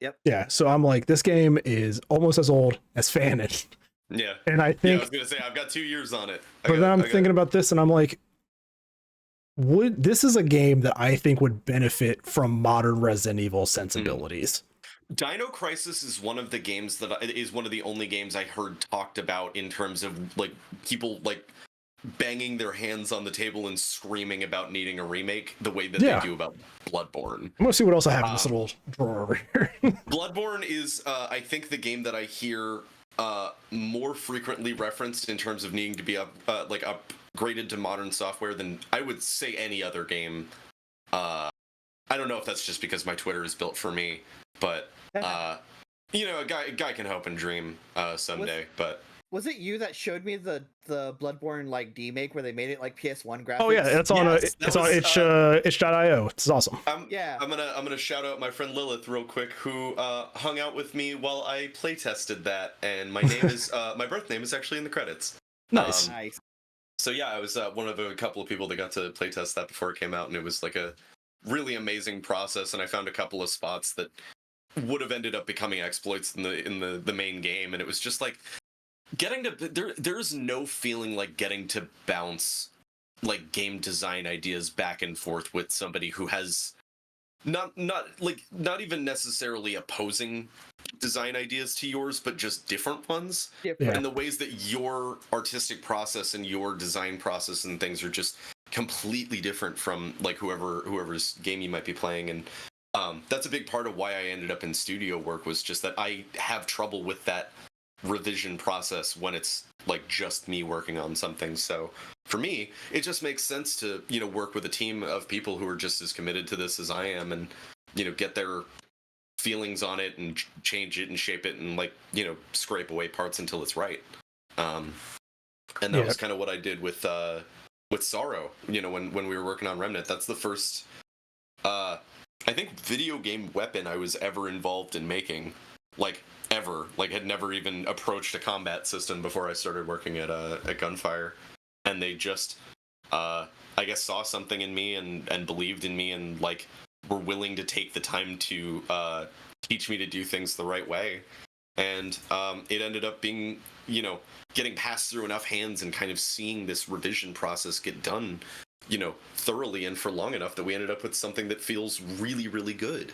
Yep. Yeah. So I'm like, this game is almost as old as Fannon. Yeah. And I think I was gonna say I've got 2 years on it. But then I'm thinking about this, and I'm like, this is a game that I think would benefit from modern Resident Evil sensibilities. Dino Crisis is one of the games is one of the only games I heard talked about in terms of like people like banging their hands on the table and screaming about needing a remake the way that they do about Bloodborne. I'm gonna see what else I have in this little drawer over here. Bloodborne is I think the game that I hear more frequently referenced in terms of needing to be upgraded to modern software than I would say any other game. I don't know if that's just because my Twitter is built for me, but you know, a guy can hope and dream someday. Was it you that showed me the Bloodborne like demake where they made it like PS1 graphics? Oh yeah, it's on itch.io. It's awesome. I'm gonna shout out my friend Lilith real quick, who hung out with me while I play tested that, and my name is my birth name is actually in the credits. Nice. Nice. So yeah, I was one of a couple of people that got to play test that before it came out, and it was like a really amazing process. And I found a couple of spots that would have ended up becoming exploits in the main game, and it was just like getting to there's no feeling like getting to bounce like game design ideas back and forth with somebody who has not even necessarily opposing design ideas to yours, but just different ones. Yeah. And the ways that your artistic process and your design process and things are just completely different from like whoever's game you might be playing. And that's a big part of why I ended up in studio work, was just that I have trouble with that revision process when it's like just me working on something. So for me, it just makes sense to, you know, work with a team of people who are just as committed to this as I am, and, you know, get their feelings on it and change it and shape it and, like, you know, scrape away parts until it's right. And that was kind of what I did with Sorrow, you know, when we were working on Remnant. That's the first I think video game weapon I was ever involved in making, like ever, like had never even approached a combat system before I started working at Gunfire. And they just I guess saw something in me and believed in me, and like were willing to take the time to teach me to do things the right way. And it ended up being, you know, getting passed through enough hands and kind of seeing this revision process get done, you know, thoroughly and for long enough that we ended up with something that feels really, really good.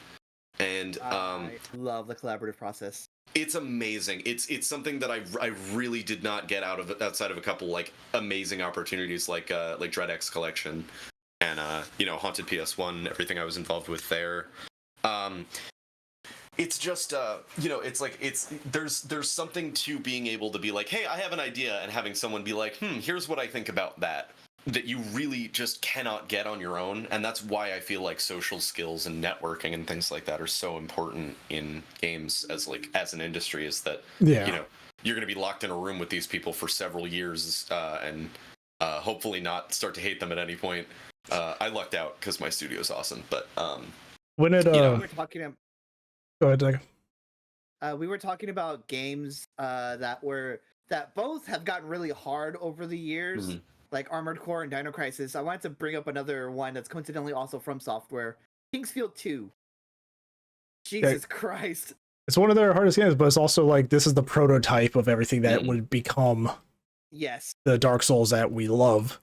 And I love the collaborative process. It's amazing. It's something that I really did not get outside of a couple like amazing opportunities like Dread X Collection and you know, Haunted PS1, everything I was involved with there. It's just you know, it's like there's something to being able to be like, hey, I have an idea, and having someone be like, here's what I think about that you really just cannot get on your own. And that's why I feel like social skills and networking and things like that are so important in games as an industry, is that you know, you're going to be locked in a room with these people for several years and hopefully not start to hate them at any point. I lucked out because my studio's awesome, but when it you know, we're talking Go ahead, Deca. We were talking about games that both have gotten really hard over the years, like Armored Core and Dino Crisis. I wanted to bring up another one that's coincidentally also from Software, Kingsfield 2. Jesus Christ. It's one of their hardest games, but it's also like this is the prototype of everything that would become the Dark Souls that we love.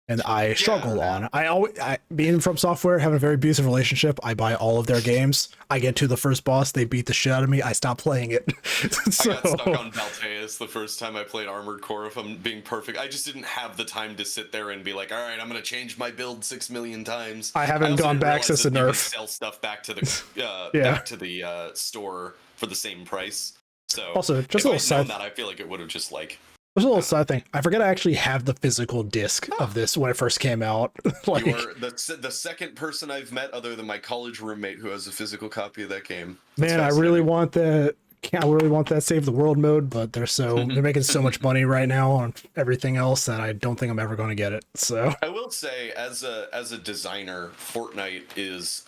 And I struggle on. I being from Software, having a very abusive relationship. I buy all of their games. I get to the first boss, they beat the shit out of me. I stop playing it. So... I got stuck on Balteus the first time I played Armored Core. If I'm being perfect, I just didn't have the time to sit there and be like, all right, I'm gonna change my build 6 million times. I haven't gone back since the nerf. Sell stuff back to the back to the store for the same price. So also, just a little side that, I feel like it would have just like. There's a little side thing. I forget I actually have the physical disc of this when it first came out. Like, you are the second person I've met other than my college roommate who has a physical copy of that game. Man, I really want that. I really want that Save the World mode, but they're making so much money right now on everything else that I don't think I'm ever going to get it. So I will say, as a designer, Fortnite is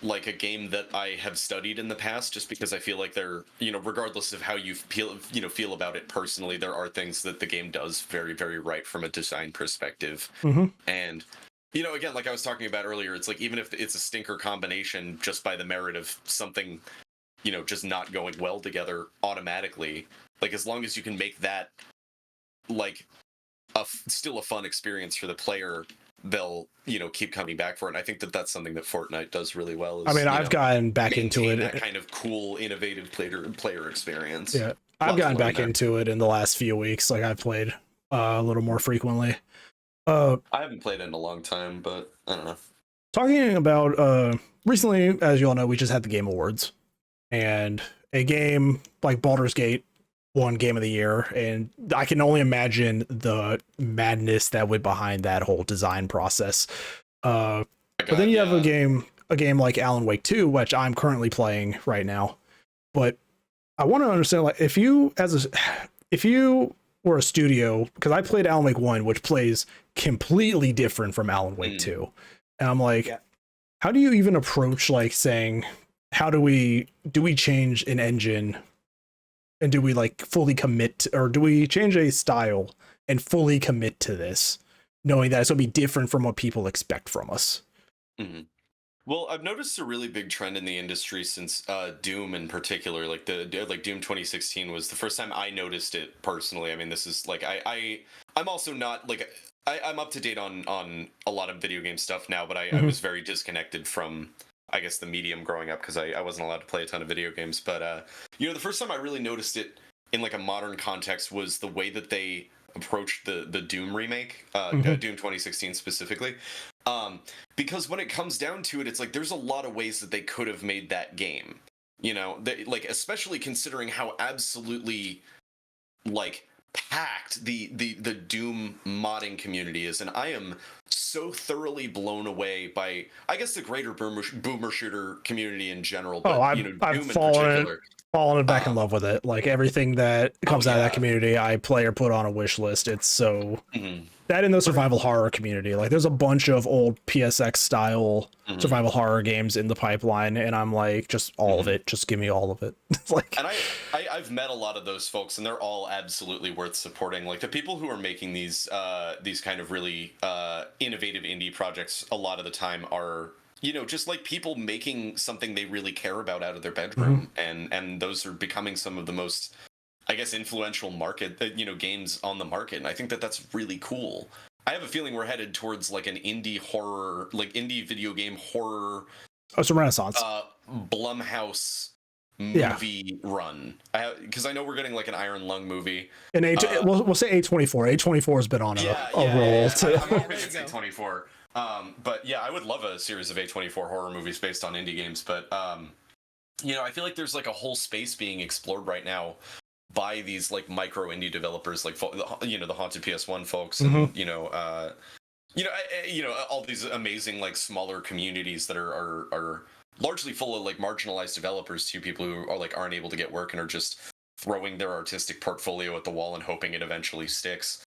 like a game that I have studied in the past, just because I feel like they're, regardless of how you feel about it personally, there are things that the game does very, very right from a design perspective. And, again, like I was talking about earlier, it's like, even if it's a stinker combination just by the merit of something, just not going well together automatically, like as long as you can make that like still a fun experience for the player, they'll keep coming back for it. And I think that that's something that Fortnite does really well. I mean, I've gotten back into it, that kind of cool, innovative player experience. Yeah, I've gotten back into it in the last few weeks. Like I've played a little more frequently. I haven't played it in a long time, but I don't know. Talking about recently, as you all know, we just had the Game Awards, and a game like Baldur's Gate won Game of the Year, and I can only imagine the madness that went behind that whole design process. But then you have a game like Alan Wake 2, which I'm currently playing right now. But I want to understand, like, if you were a studio, because I played Alan Wake 1, which plays completely different from Alan Wake 2, and I'm like, how do you even approach like saying, how do we change an engine? And do we like fully commit, or do we change a style and fully commit to this, knowing that it's going to be different from what people expect from us? Well, I've noticed a really big trend in the industry since Doom in particular, like Doom 2016 was the first time I noticed it personally. I mean, this is like, I'm also not like, I'm up to date on a lot of video game stuff now, but I was very disconnected from, I guess, the medium growing up, because I wasn't allowed to play a ton of video games. But the first time I really noticed it in like a modern context was the way that they approached the Doom remake, Doom 2016 specifically. Because when it comes down to it, it's like there's a lot of ways that they could have made that game. Like, especially considering how absolutely like packed the Doom modding community is, and I am so thoroughly blown away by, I guess, the greater boomer shooter community in general. But I've Doom in fallen back in love with it. Like everything that comes out of that community, I play or put on a wish list. It's so that in the survival horror community, like there's a bunch of old PSX style survival horror games in the pipeline, and I'm like, just all of it. Just give me all of it. Like, and I've met a lot of those folks, and they're all absolutely worth supporting. Like the people who are making these kind of really innovative indie projects, a lot of the time are, just like people making something they really care about out of their bedroom, and those are becoming some of the most, I guess, influential games on the market. And I think that that's really cool. I have a feeling we're headed towards like an indie horror, like indie video game horror. Oh, it's a renaissance. Blumhouse movie run. Because I know we're getting like an Iron Lung movie. And we'll say A24. A24 has been on a roll. I'm hoping it's A24. But yeah, I would love a series of A24 horror movies based on indie games. But I feel like there's like a whole space being explored right now by these like micro indie developers, like the Haunted PS1 folks, and all these amazing like smaller communities that are largely full of like marginalized developers too, people who are like aren't able to get work and are just throwing their artistic portfolio at the wall and hoping it eventually sticks.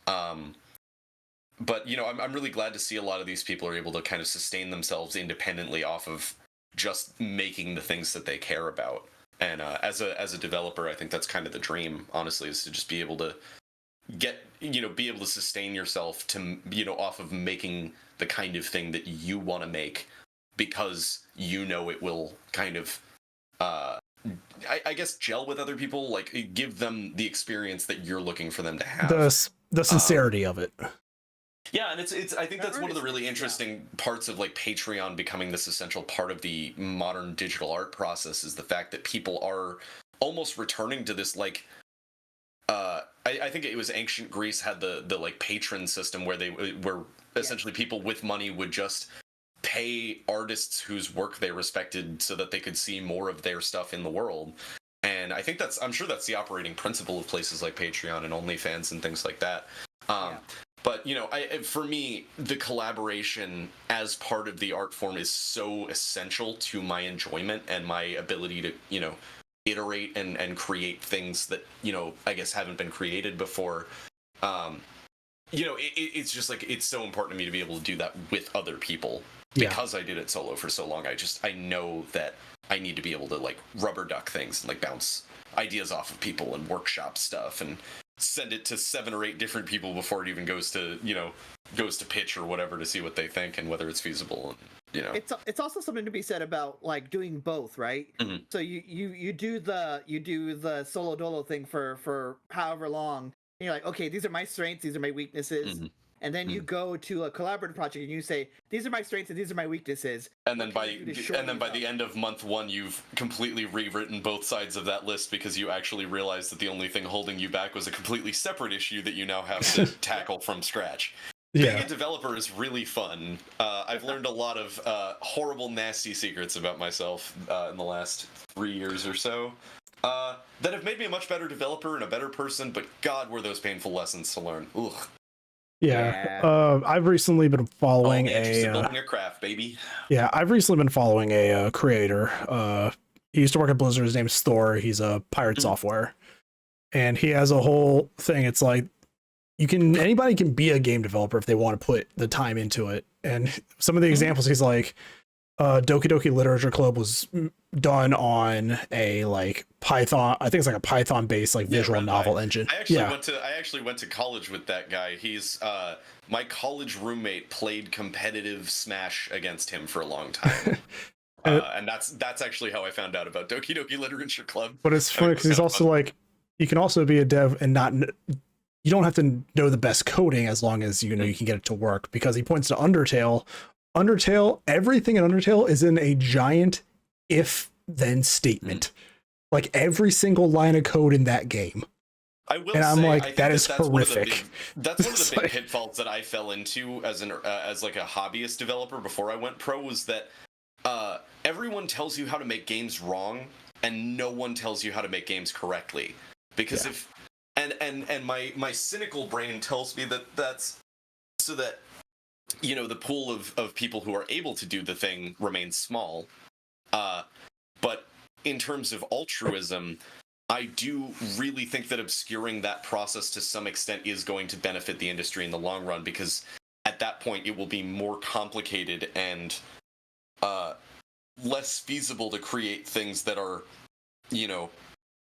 But I'm really glad to see a lot of these people are able to kind of sustain themselves independently off of just making the things that they care about. And as a developer, I think that's kind of the dream, honestly, is to just be able to be able to sustain yourself to, off of making the kind of thing that you want to make, because it will kind of I guess gel with other people, like give them the experience that you're looking for them to have. The sincerity of it. Yeah, and it's I think that's one of the really interesting parts of like Patreon becoming this essential part of the modern digital art process, is the fact that people are almost returning to this like I think it was ancient Greece had the like patron system where essentially people with money would just pay artists whose work they respected so that they could see more of their stuff in the world. And I'm sure that's the operating principle of places like Patreon and OnlyFans and things like that. But for me, the collaboration as part of the art form is so essential to my enjoyment and my ability to iterate and create things that I guess haven't been created before. It's just like, it's so important to me to be able to do that with other people, because I did it solo for so long. I know that I need to be able to like rubber duck things and like bounce ideas off of people and workshop stuff and send it to 7 or 8 different people before it even goes to pitch or whatever, to see what they think and whether it's feasible. And, it's also something to be said about like doing both, right? Mm-hmm. So you do the solo dolo thing for however long, and you're like, okay, these are my strengths, these are my weaknesses. Mm-hmm. And then you go to a collaborative project and you say, these are my strengths and these are my weaknesses. And then by the end of month 1, you've completely rewritten both sides of that list, because you actually realized that the only thing holding you back was a completely separate issue that you now have to tackle from scratch. Being a developer is really fun. I've learned a lot of horrible, nasty secrets about myself in the last 3 years or so that have made me a much better developer and a better person, but God, were those painful lessons to learn. Ugh. Yeah. I've recently been following building a craft, baby. Yeah, I've recently been following a creator. He used to work at Blizzard. His name's Thor. He's a pirate software, and he has a whole thing. It's like anybody can be a game developer if they want to put the time into it. And some of the examples, he's like, Doki Doki Literature Club was done on a like Python. I think it's like a Python based like visual novel engine. I actually went to college with that guy. He's my college roommate played competitive Smash against him for a long time. And that's actually how I found out about Doki Doki Literature Club. But it's funny because he's also like, you can also be a dev and you don't have to know the best coding as long as you can get it to work, because he points to Undertale. Everything in Undertale is in a giant if-then statement. Like every single line of code in that game. I'm like, that is horrific. That's one of the big pitfalls that I fell into as like a hobbyist developer before I went pro, was that everyone tells you how to make games wrong, and no one tells you how to make games correctly. Because and my cynical brain tells me that that's so that the pool of people who are able to do the thing remains small. But in terms of altruism, I do really think that obscuring that process to some extent is going to benefit the industry in the long run, because at that point it will be more complicated and less feasible to create things that are,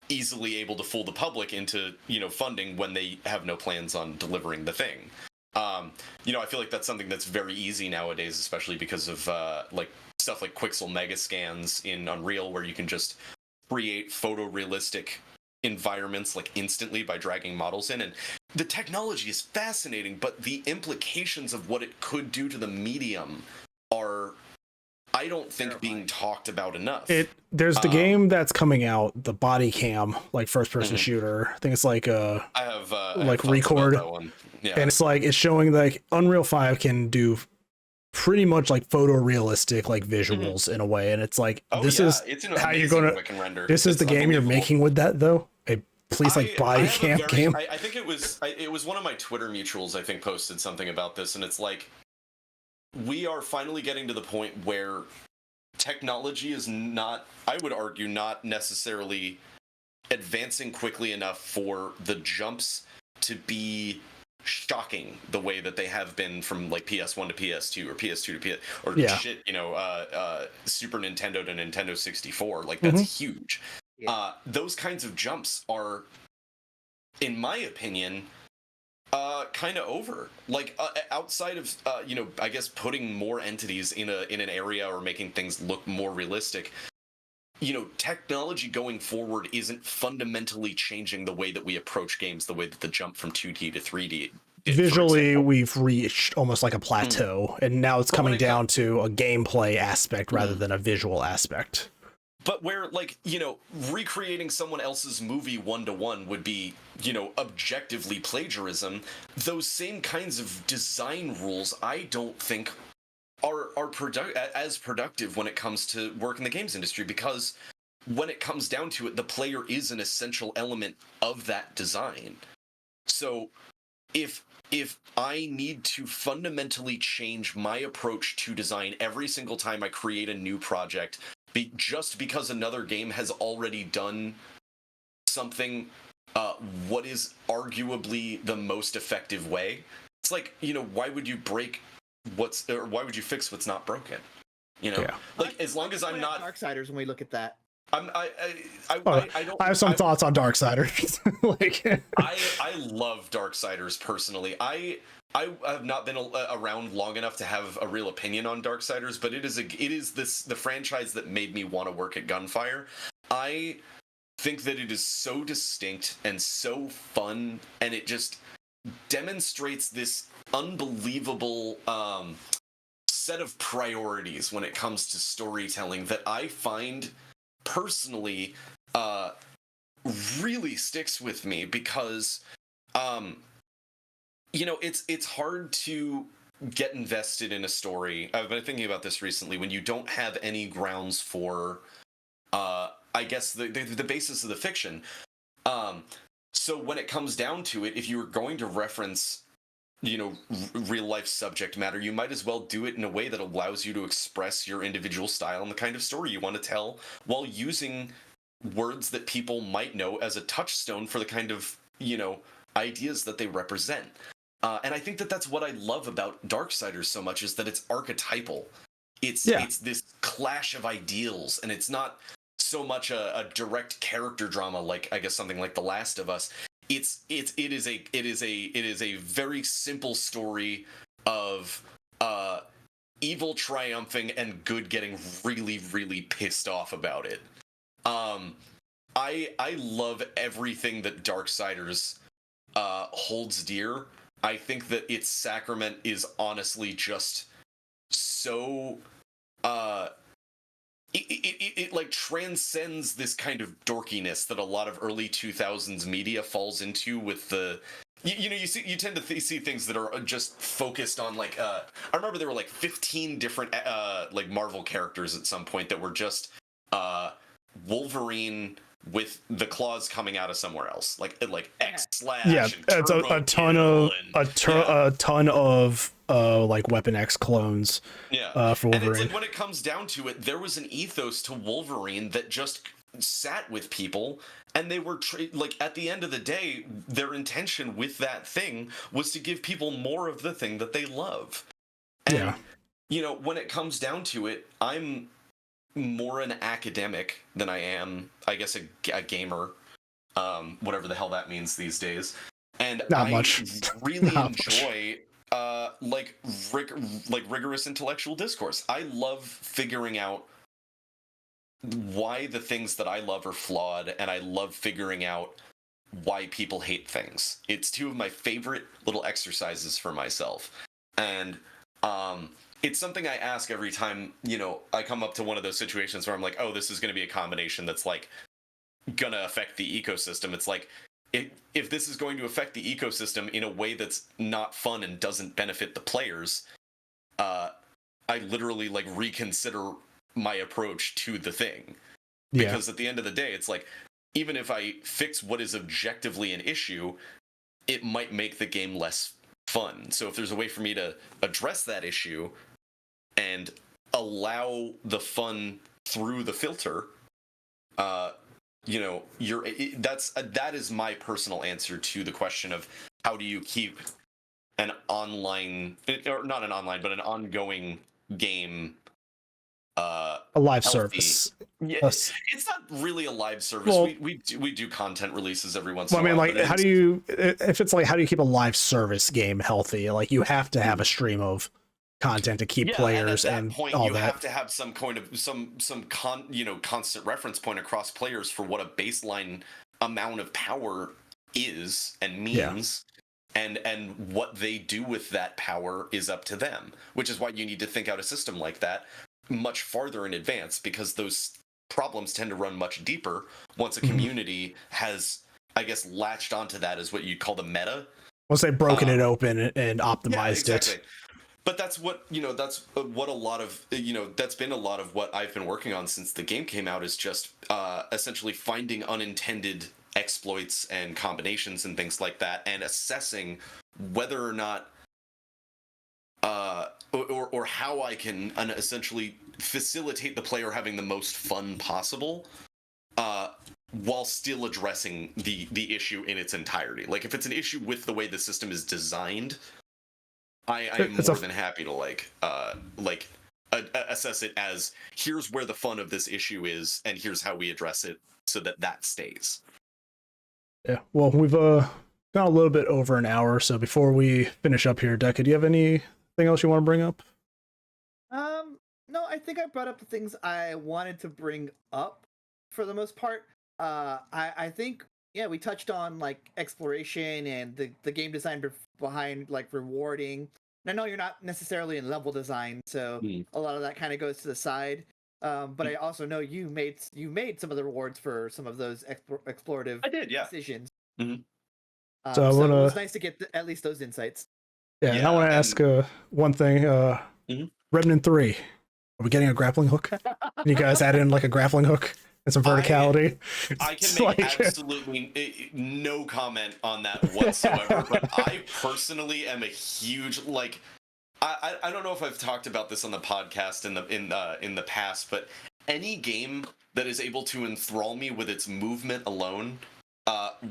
easily able to fool the public into, funding when they have no plans on delivering the thing. I feel like that's something that's very easy nowadays, especially because of like stuff like Quixel Megascans in Unreal, where you can just create photorealistic environments like instantly by dragging models in. And the technology is fascinating, but the implications of what it could do to the medium are, I don't think, being talked about enough. There's the game that's coming out, the body cam, like first person shooter. I think it's like I have Record. That one. Yeah. And it's like, it's showing like Unreal 5 can do pretty much like photorealistic like visuals in a way, and it's like, this is how you're gonna render. This is the game you're making with that, though. Please, like, body cam game. I think it was one of my Twitter mutuals, I think, posted something about this, and it's like, we are finally getting to the point where technology is not, I would argue, not necessarily advancing quickly enough for the jumps to be shocking the way that they have been from like PS1 to PS2 or PS2 to PS or shit, Super Nintendo to Nintendo 64. Like that's huge. Yeah. Those kinds of jumps are, in my opinion, kind of over. Like outside of I guess putting more entities in an area or making things look more realistic. Technology going forward isn't fundamentally changing the way that we approach games, the way that the jump from 2D to 3D did, visually we've reached almost like a plateau, and now it's coming down to a gameplay aspect rather than a visual aspect. But where, like, recreating someone else's movie one-to-one would be, objectively plagiarism, those same kinds of design rules I don't think are as productive when it comes to work in the games industry, because when it comes down to it, the player is an essential element of that design. So if I need to fundamentally change my approach to design every single time I create a new project, just because another game has already done something what is arguably the most effective way, it's like, why would you why would you fix what's not broken? Like, as long as I'm not Darksiders when we look at that. I have some thoughts on Darksiders. I love Darksiders personally. I have not been around long enough to have a real opinion on Darksiders, but it is the franchise that made me want to work at Gunfire. I think that it is so distinct and so fun, and it just demonstrates this unbelievable set of priorities when it comes to storytelling that I find personally really sticks with me, because it's hard to get invested in a story. I've been thinking about this recently, when you don't have any grounds for I guess the basis of the fiction. So when it comes down to it, if you were going to reference real life subject matter, you might as well do it in a way that allows you to express your individual style and the kind of story you want to tell, while using words that people might know as a touchstone for the kind of ideas that they represent. And I think that that's what I love about Darksiders so much, is that it's archetypal. It's this clash of ideals, and it's not so much a direct character drama like, I guess, something like The Last of Us. It is a very simple story of evil triumphing and good getting really, really pissed off about it. I love everything that Darksiders holds dear. I think that its sacrament is honestly just so it like transcends this kind of dorkiness that a lot of early 2000s media falls into with the you tend to see things that are just focused on like I remember there were like 15 different like Marvel characters at some point that were just Wolverine with the claws coming out of somewhere else, like X slash. Yeah, it's a ton of like Weapon X clones. Yeah, for Wolverine. And it's like, when it comes down to it, there was an ethos to Wolverine that just sat with people, and they were like, at the end of the day, their intention with that thing was to give people more of the thing that they love. And, when it comes down to it, I'm more an academic than I am, I guess, a gamer, whatever the hell that means these days. And Not much. Really enjoy rigorous intellectual discourse. I love figuring out why the things that I love are flawed, and I love figuring out why people hate things. It's two of my favorite little exercises for myself. And it's something I ask every time, I come up to one of those situations where I'm like, oh, this is going to be a combination that's like going to affect the ecosystem. It's like, if this is going to affect the ecosystem in a way that's not fun and doesn't benefit the players, I literally like reconsider my approach to the thing. Because at the end of the day, it's like, even if I fix what is objectively an issue, it might make the game less fun. So if there's a way for me to address that issue and allow the fun through the filter, that is my personal answer to the question of how do you keep an online, or not an online, but an ongoing game. A live healthy. Service. Yeah, it's not really a live service. Well, we do content releases every once in a while. I mean, like, how do you keep a live service game healthy? Like, you have to have a stream of content to keep players, and at that point, you have to have some kind of constant reference point across players for what a baseline amount of power is and means. And what they do with that power is up to them, which is why you need to think out a system like that much farther in advance, because those problems tend to run much deeper once a community has, I guess, latched onto that as what you'd call the meta. Once they've broken it open and optimized it. But that's what, that's what a lot of, that's been a lot of what I've been working on since the game came out, is just essentially finding unintended exploits and combinations and things like that, and assessing whether or not or how I can essentially facilitate the player having the most fun possible, while still addressing the issue in its entirety. Like, if it's an issue with the way the system is designed, I am more than happy to assess it as, here's where the fun of this issue is, and here's how we address it so that stays. Yeah, well, we've gone a little bit over an hour, so before we finish up here, Deca, do you have anything else you want to bring up? No, I think I brought up the things I wanted to bring up for the most part. I think, we touched on, like, exploration and the game design behind, like, rewarding. And I know you're not necessarily in level design, so a lot of that kind of goes to the side. But I also know you made some of the rewards for some of those explorative decisions. Mm-hmm. So it was nice to get at least those insights. Yeah, and I want to ask one thing. Remnant 3, are we getting a grappling hook? Can you guys add in, like, a grappling hook and some verticality? I can make absolutely no comment on that whatsoever, but I personally am a huge, like, I don't know if I've talked about this on the podcast in the past, but any game that is able to enthrall me with its movement alone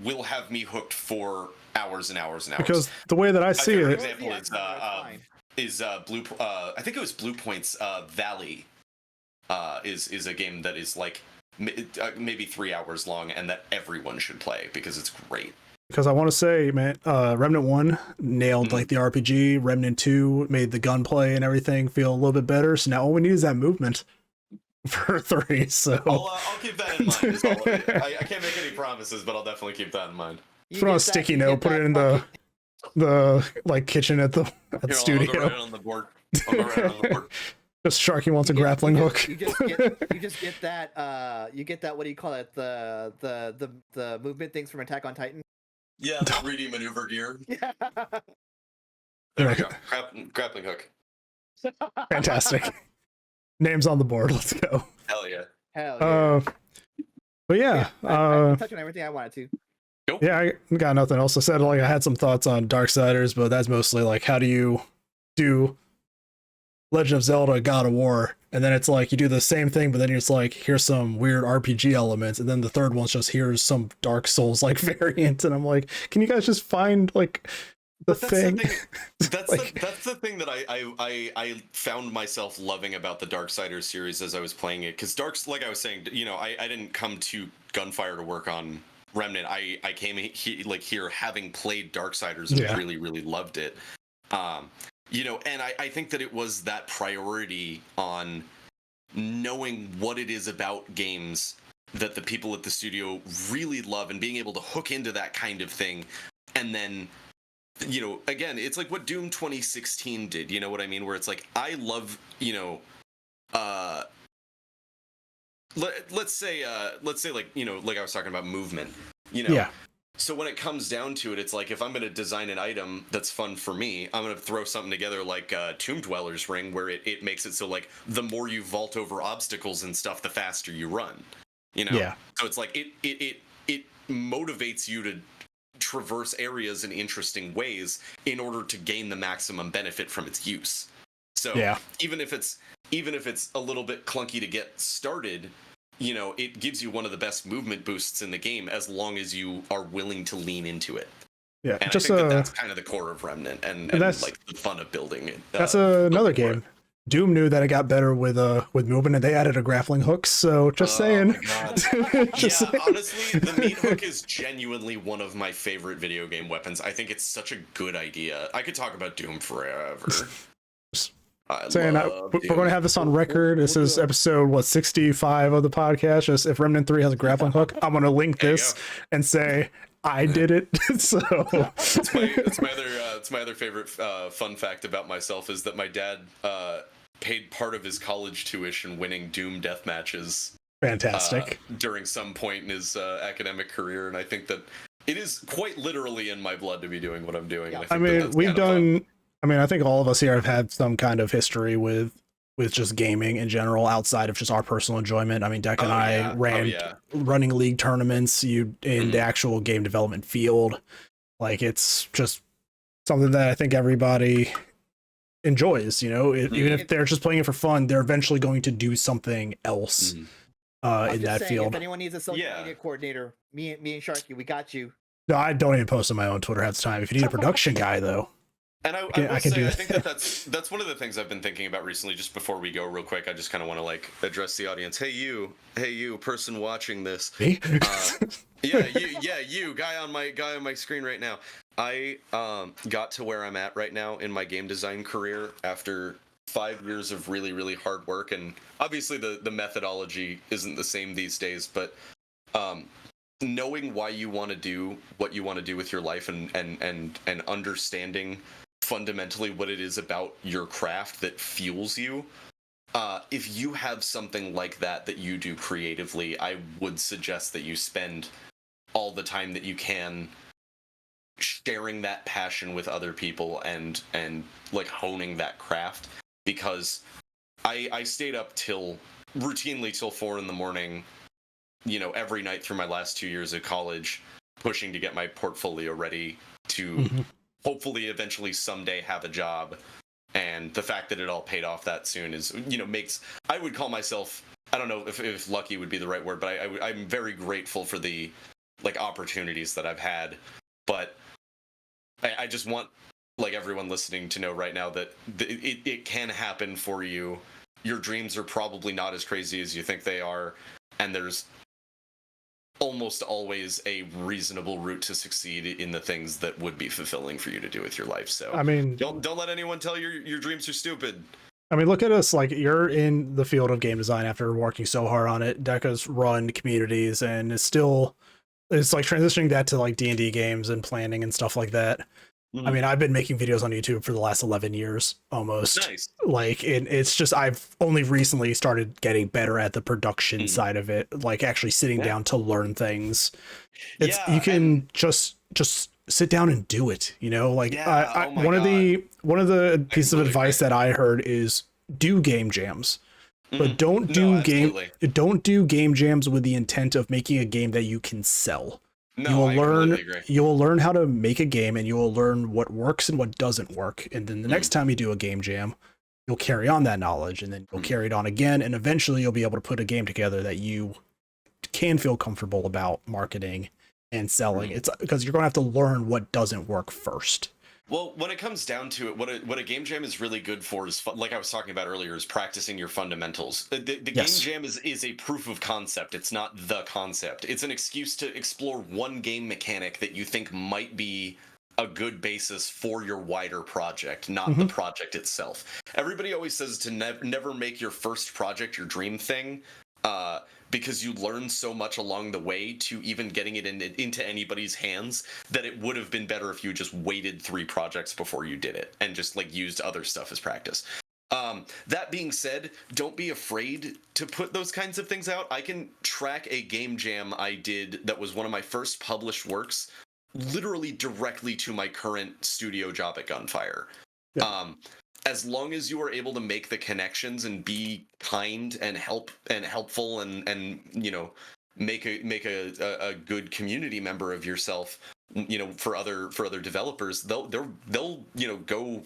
will have me hooked for hours and hours and hours. Because the way that I see it, for example, is Blue. I think it was Blue Point's Valley. Is a game that is like maybe 3 hours long, and that everyone should play because it's great. Because I want to say, man, Remnant 1 nailed like the RPG. Remnant 2 made the gunplay and everything feel a little bit better. So now all we need is that movement for 3. So I'll keep that in mind. I can't make any promises, but I'll definitely keep that in mind. Put on a sticky note, put it in the like kitchen at the studio. I'll go right on the board. Just Sharky wants a grappling hook. You just get that. You get that. What do you call it? The movement things from Attack on Titan. Yeah, the 3D maneuver gear. Yeah. There we go. Grappling hook. Fantastic. Names on the board. Let's go. Hell yeah. Hell yeah. But yeah. I touched on everything I wanted to. Nope. Yeah, I got nothing else. I said, like, I had some thoughts on Darksiders, but that's mostly like, how do you do Legend of Zelda God of War? And then it's like you do the same thing, but then it's like, here's some weird RPG elements, and then the third one's just, here's some Dark Souls like variant, and I'm like, can you guys just find like that's the thing that's the thing that I found myself loving about the Darksiders series as I was playing it, because like I was saying, I didn't come to Gunfire to work on Remnant. I came here having played Darksiders and really, really loved it. And I think that it was that priority on knowing what it is about games that the people at the studio really love, and being able to hook into that kind of thing. And then, again, it's like what Doom 2016 did, you know what I mean? Where it's like, I love, let's say like, like I was talking about movement, Yeah. So when it comes down to it, it's like, if I'm going to design an item that's fun for me, I'm going to throw something together like Tomb Dweller's Ring, where it makes it so, like, the more you vault over obstacles and stuff, the faster you run. Yeah. So it's like it motivates you to traverse areas in interesting ways in order to gain the maximum benefit from its use. So even if it's a little bit clunky to get started, it gives you one of the best movement boosts in the game, as long as you are willing to lean into it. Yeah, and I think that's kind of the core of Remnant, and that's like the fun of building it. That's another game. Doom knew that it got better with movement, and they added a grappling hook. So just saying. My God. Saying. Honestly, the meat hook is genuinely one of my favorite video game weapons. I think it's such a good idea. I could talk about Doom forever. We're going to have this on record. This is episode 65 of the podcast. Just if Remnant 3 has a grappling hook, I'm going to link this and say I did it. So it's my other favorite fun fact about myself is that my dad paid part of his college tuition winning Doom death matches. Fantastic. During some point in his academic career, and I think that it is quite literally in my blood to be doing what I'm doing. Yeah. I mean, we've done. I mean, I think all of us here have had some kind of history with just gaming in general, outside of just our personal enjoyment. I mean, Deca and I ran running league tournaments in the actual game development field. Like, it's just something that I think everybody enjoys, you know, even if they're just playing it for fun, they're eventually going to do something else in that field. If anyone needs a social media coordinator, me and Sharky, we got you. No, I don't even post on my own Twitter half the time. If you need a production guy, though. And I can say, I think that's one of the things I've been thinking about recently. Just before we go, real quick, I just kind of want to like address the audience. Hey you, person watching this. Me? You guy on my screen right now. I got to where I'm at right now in my game design career after 5 years of really, really hard work, and obviously the methodology isn't the same these days, but knowing why you want to do what you want to do with your life and understanding fundamentally what it is about your craft that fuels you. If you have something like that you do creatively, I would suggest that you spend all the time that you can sharing that passion with other people and like honing that craft, because I stayed up routinely till 4 a.m, you know, every night through my last 2 years of college, pushing to get my portfolio ready to hopefully eventually someday have a job. And the fact that it all paid off that soon is, you know, I would call myself, I don't know if lucky would be the right word, but I'm very grateful for the like opportunities that I've had. But I just want like everyone listening to know right now that it can happen for you. Your dreams are probably not as crazy as you think they are, and there's almost always a reasonable route to succeed in the things that would be fulfilling for you to do with your life. So I mean, don't let anyone tell you your dreams are stupid. I mean, look at us. Like, you're in the field of game design after working so hard on it. Deca's run communities, and it's like transitioning that to like D&D games and planning and stuff like that. I mean, I've been making videos on YouTube for the last 11 years almost. Nice. Like, it's just, I've only recently started getting better at the production side of it, like actually sitting down to learn things. You can just sit down and do it, you know, like one of the pieces of advice that I heard is do game jams, but don't do game jams with the intent of making a game that you can sell. No, you will learn how to make a game, and you will learn what works and what doesn't work. And then the next time you do a game jam, you'll carry on that knowledge, and then you'll carry it on again. And eventually you'll be able to put a game together that you can feel comfortable about marketing and selling. It's because you're going to have to learn what doesn't work first. Well, when it comes down to it, what a game jam is really good for is, like I was talking about earlier, is practicing your fundamentals. The game jam is a proof of concept. It's not the concept. It's an excuse to explore one game mechanic that you think might be a good basis for your wider project, not the project itself. Everybody always says to never make your first project your dream thing, because you learn so much along the way to even getting it into anybody's hands that it would have been better if you just waited 3 projects before you did it and just like used other stuff as practice. That being said, don't be afraid to put those kinds of things out. I can track a game jam I did that was one of my first published works literally directly to my current studio job at Gunfire. Yeah. As long as you are able to make the connections and be kind and helpful and you know, make a good community member of yourself, you know, for other developers, they'll you know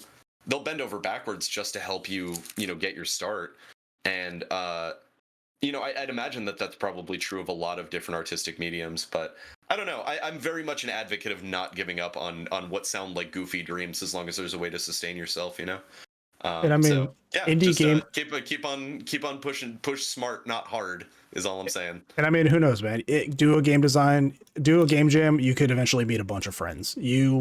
they'll bend over backwards just to help you, you know, get your start. And you know, I'd imagine that that's probably true of a lot of different artistic mediums, but I don't know. I'm very much an advocate of not giving up on what sound like goofy dreams, as long as there's a way to sustain yourself, you know. And I mean, so, yeah, indie just, game. Keep on pushing. Push smart, not hard, is all I'm saying. And I mean, who knows, man? Do a game jam. You could eventually meet a bunch of friends. You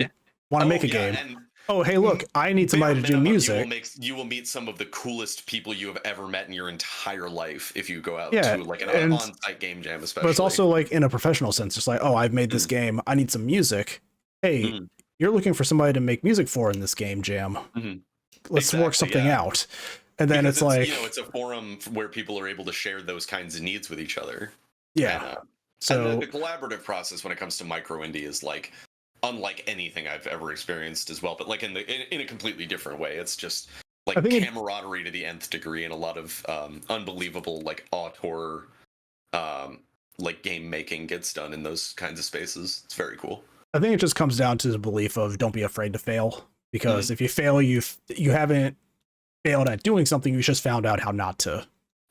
want to make a game. And oh, hey, look, I need somebody to do music. You will meet some of the coolest people you have ever met in your entire life if you go out to like an on-site game jam, especially. But it's also like in a professional sense. It's like, oh, I've made this game. I need some music. Hey, you're looking for somebody to make music for in this game jam. Let's work something out. And then it's like, it's a forum where people are able to share those kinds of needs with each other. Yeah. And the collaborative process when it comes to micro indie is like unlike anything I've ever experienced as well, but like in a completely different way. It's just like camaraderie to the nth degree, and a lot of unbelievable like auteur like game making gets done in those kinds of spaces. It's very cool. I think it just comes down to the belief of don't be afraid to fail, because if you fail, you haven't failed at doing something. You just found out how not to.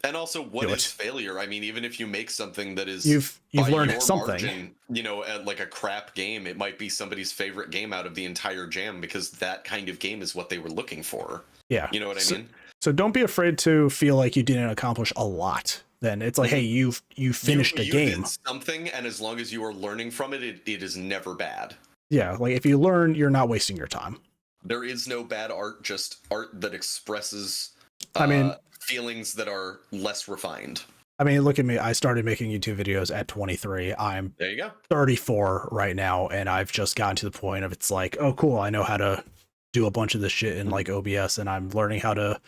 And also, what is failure? I mean, even if you make something that is you've learned something, margin, like a crap game, it might be somebody's favorite game out of the entire jam, because that kind of game is what they were looking for. Yeah, you know what I mean. So don't be afraid to feel like you didn't accomplish a lot. Then it's like, hey, you finished a game, did something, and as long as you are learning from it, it is never bad. Yeah, like if you learn, you're not wasting your time. There is no bad art, just art that expresses. Feelings that are less refined. I mean, look at me. I started making YouTube videos at 23. I'm there you go. 34 right now, and I've just gotten to the point of it's like, oh, cool. I know how to do a bunch of this shit in like OBS, and I'm learning how to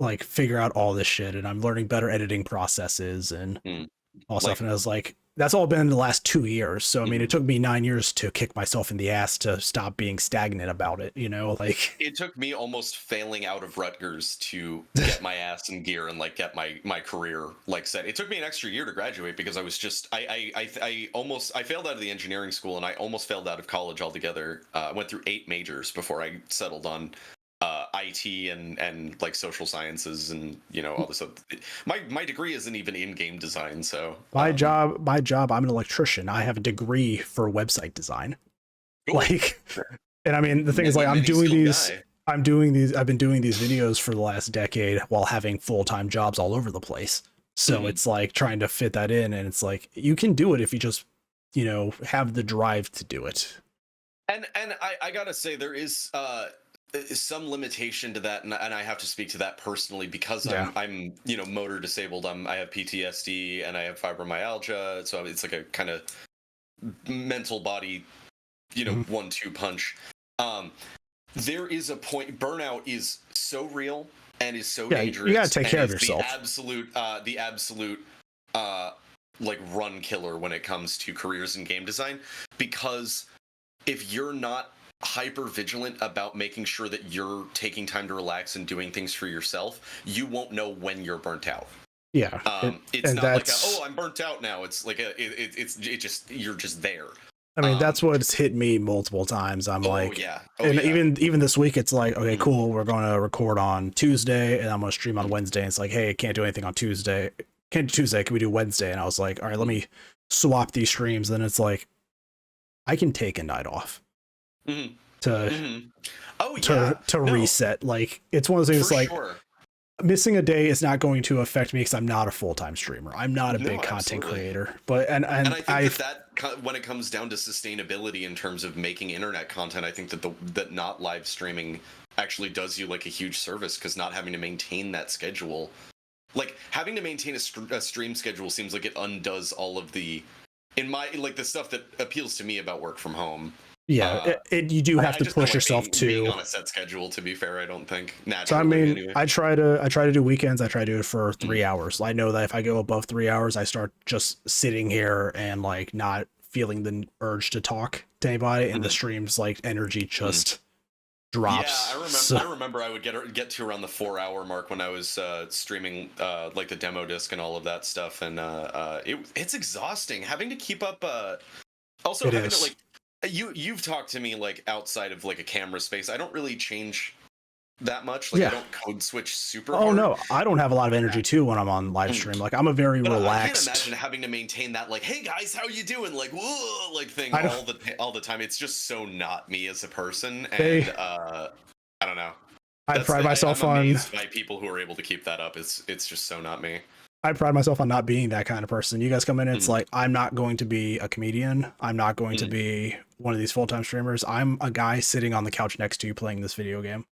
like figure out all this shit, and I'm learning better editing processes and all stuff. And I was like, that's all been in the last 2 years. So, I mean, it took me 9 years to kick myself in the ass to stop being stagnant about it, you know, like it took me almost failing out of Rutgers to get my ass in gear and like get my career like set. It took me an extra year to graduate because I was just, I failed out of the engineering school, and I almost failed out of college altogether. I went through 8 majors before I settled on IT and like social sciences and all this stuff. My degree isn't even in game design, so my job I'm an electrician. I have a degree for website design. Cool. Like, and I mean the thing is like I've been doing these videos for the last decade while having full-time jobs all over the place. So it's like trying to fit that in, and it's like you can do it if you just have the drive to do it. And I gotta say there is some limitation to that, and I have to speak to that personally because I'm motor disabled. I have PTSD and I have fibromyalgia, so it's like a kind of mental body 1-2 punch. There is a point, burnout is so real and is so dangerous. You gotta take care of yourself. The absolute like run killer when it comes to careers in game design, because if you're not hyper vigilant about making sure that you're taking time to relax and doing things for yourself, you won't know when you're burnt out. Yeah. It's not like I'm burnt out now. It's like you're just there. I mean, that's what's hit me multiple times. I'm even this week, it's like, okay, cool. We're going to record on Tuesday and I'm going to stream on Wednesday. And it's like, hey, I can't do anything on Tuesday. Can't do Tuesday. Can we do Wednesday? And I was like, all right, let me swap these streams. And it's like, I can take a night off. To reset. Like it's one of those things like missing a day is not going to affect me because I'm not a full-time streamer. I'm not a big content creator, but and I think that when it comes down to sustainability in terms of making internet content, I think that not live streaming actually does you like a huge service, because not having to maintain that schedule, like having to maintain a stream schedule, seems like it undoes all of the the stuff that appeals to me about work from home. Yeah, you do have to push yourself being on a set schedule, to be fair. I don't think naturally. So I mean, anyway. I try to do weekends. I try to do it for 3 hours. I know that if I go above 3 hours, I start just sitting here and like not feeling the urge to talk to anybody, and the stream's like energy just drops. Yeah, I remember I would get to around the 4 hour mark when I was streaming like the demo disc and all of that stuff, and it's exhausting having to keep up. Also, having to like. You've talked to me like outside of like a camera space. I don't really change that much. Like I don't code switch super hard. Oh no, I don't have a lot of energy too when I'm on live stream. Like I'm a very relaxed. I can't imagine having to maintain that like, hey guys, how you doing? Like whoa, like thing all the time. It's just so not me as a person, and I don't know. I pride myself I'm on amazed by people who are able to keep that up. It's just so not me. I pride myself on not being that kind of person. You guys come in, it's like, I'm not going to be a comedian. I'm not going to be one of these full-time streamers. I'm a guy sitting on the couch next to you playing this video game.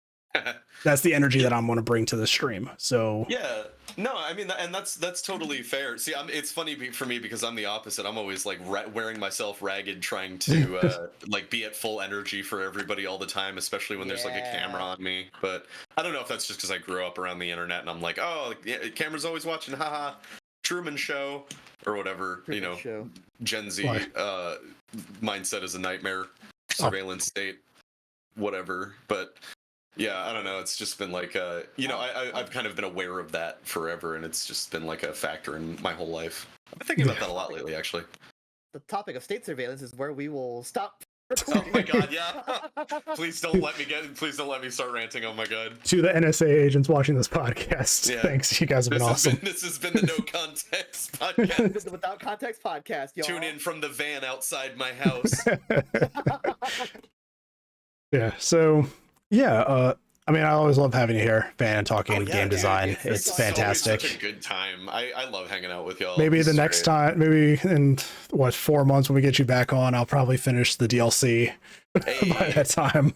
That's the energy that I'm going to bring to the stream. So yeah, no, I mean, and that's totally fair. See, it's funny for me because I'm the opposite. I'm always like wearing myself ragged, trying to like be at full energy for everybody all the time, especially when there's like a camera on me. But I don't know if that's just because I grew up around the internet and I'm like, oh, yeah, camera's always watching, haha, Truman Show or whatever, Show. Gen Z mindset is a nightmare, surveillance state, whatever. But yeah, I don't know. It's just been like, I've kind of been aware of that forever, and it's just been like a factor in my whole life. I've been thinking about that a lot lately, actually. The topic of state surveillance is where we will stop. Oh my god, yeah. Please don't let me start ranting. Oh my god. To the NSA agents watching this podcast, thanks. You guys have been awesome. This has been the No Context podcast. The Without Context podcast, y'all. Tune in from the van outside my house. Yeah, so I mean, I always love having you here, Fannon, talking game design. It's fantastic. Such a good time. I love hanging out with y'all. Maybe the next time, maybe in 4 months when we get you back on, I'll probably finish the DLC by that time.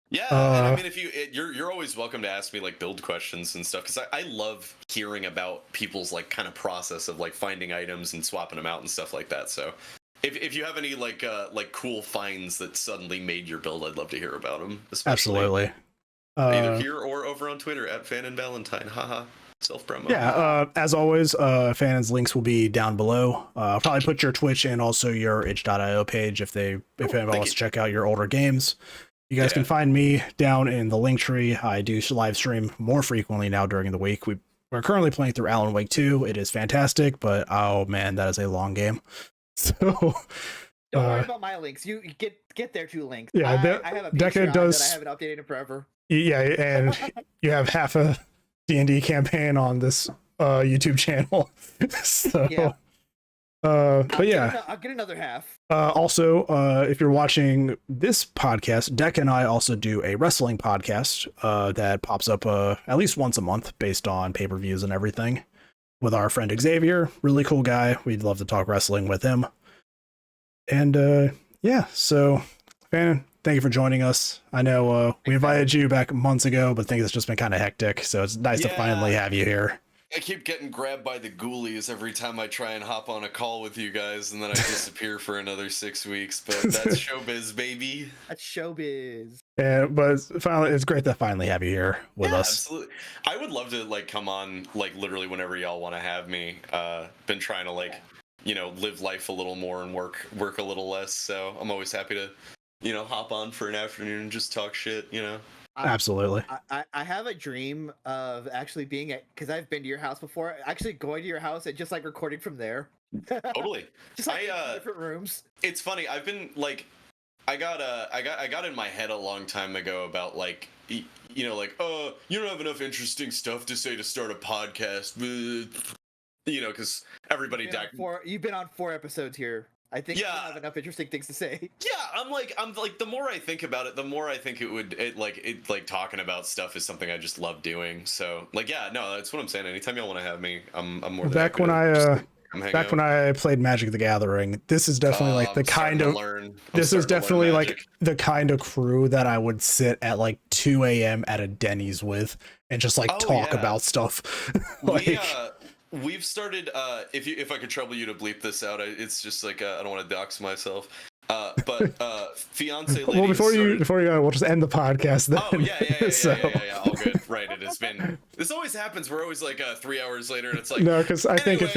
Yeah, and I mean, if you're always welcome to ask me like build questions and stuff, because I love hearing about people's like kind of process of like finding items and swapping them out and stuff like that. So if you have any like cool finds that suddenly made your build, I'd love to hear about them. Absolutely. Either here or over on Twitter at Fannon Valentine. Haha. Self promo. Yeah. As always, Fannon's links will be down below. I'll probably put your Twitch and also your itch.io page if anyone wants to check out your older games. You guys can find me down in the link tree. I do live stream more frequently now during the week. We're currently playing through Alan Wake 2. It is fantastic, but oh man, that is a long game. So don't worry about my links. You get their 2 links. Yeah, I have a Deca that I haven't updated in forever. Yeah, and you have half a D&D campaign on this YouTube channel. So yeah. But yeah, I'll get another half. Also, if you're watching this podcast, Deca and I also do a wrestling podcast that pops up at least once a month based on pay-per-views and everything with our friend Xavier. Really cool guy. We'd love to talk wrestling with him. And yeah, so Fannon, thank you for joining us. I know we invited you back months ago, but things have just been kind of hectic, so it's nice to finally have you here. I keep getting grabbed by the ghoulies every time I try and hop on a call with you guys, and then I disappear for another 6 weeks. But that's showbiz, baby. That's showbiz. Yeah, but finally, it's great to finally have you here with us. Absolutely. I would love to like come on like literally whenever y'all want to have me. Been trying to like live life a little more and work a little less. So I'm always happy to hop on for an afternoon and just talk shit. Absolutely. I have a dream of actually being because I've been to your house before, actually going to your house and just like recording from there. Totally. Just like different rooms. It's funny. I've been like, I got in my head a long time ago about like, like, oh, you don't have enough interesting stuff to say to start a podcast, because everybody you've been on 4 episodes here. I think you have enough interesting things to say. Yeah, I'm like, the more I think about it, the more I think it talking about stuff is something I just love doing. So like, yeah, no, that's what I'm saying. Anytime y'all want to have me, I'm more than back when I played Magic the Gathering. This is definitely like the kind of the kind of crew that I would sit at like 2 a.m. at a Denny's with and just like talk about stuff. We've started. If I could trouble you to bleep this out, it's just like I don't want to dox myself. But fiance lady. Well, before you go, we'll just end the podcast then. Oh yeah. All good. Right. It has been. This always happens. We're always like 3 hours later, and it's like no, because I think if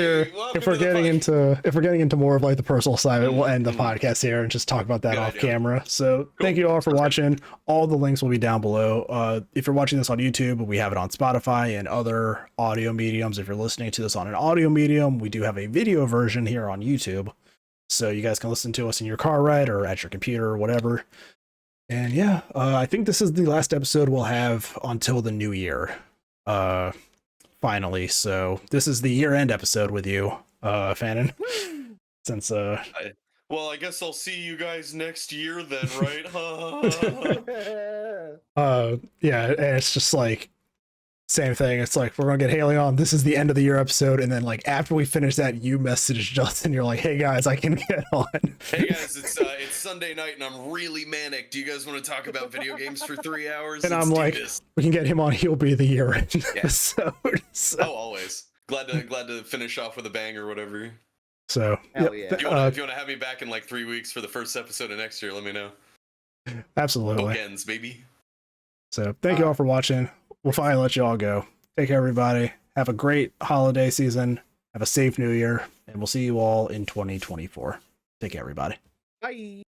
we're getting into more of like the personal side of it, we'll end the podcast here and just talk about that off camera. So thank you all for watching. All the links will be down below. If you're watching this on YouTube, we have it on Spotify and other audio mediums. If you're listening to this on an audio medium, we do have a video version here on YouTube. So you guys can listen to us in your car ride or at your computer or whatever. And yeah, I think this is the last episode we'll have until the new year. Finally, so this is the year-end episode with you, Fannon. Since well, I guess I'll see you guys next year then, right? Yeah, and it's just like same thing. It's like, we're gonna get Haley on. This is the end of the year episode, and then like after we finish that, you message Justin. You're like, "Hey guys, I can get on." Hey guys, it's Sunday night, and I'm really manic. Do you guys want to talk about video games for 3 hours? And I'm like, we can get him on. He'll be the year-end episode. So. Oh, always glad to finish off with a bang or whatever. So, hell yeah. If you want to have me back in like 3 weeks for the first episode of next year, let me know. Absolutely. Bookends, baby. So, thank you all for watching. We'll finally let you all go. Take care, everybody. Have a great holiday season. Have a safe new year. And we'll see you all in 2024. Take care, everybody. Bye.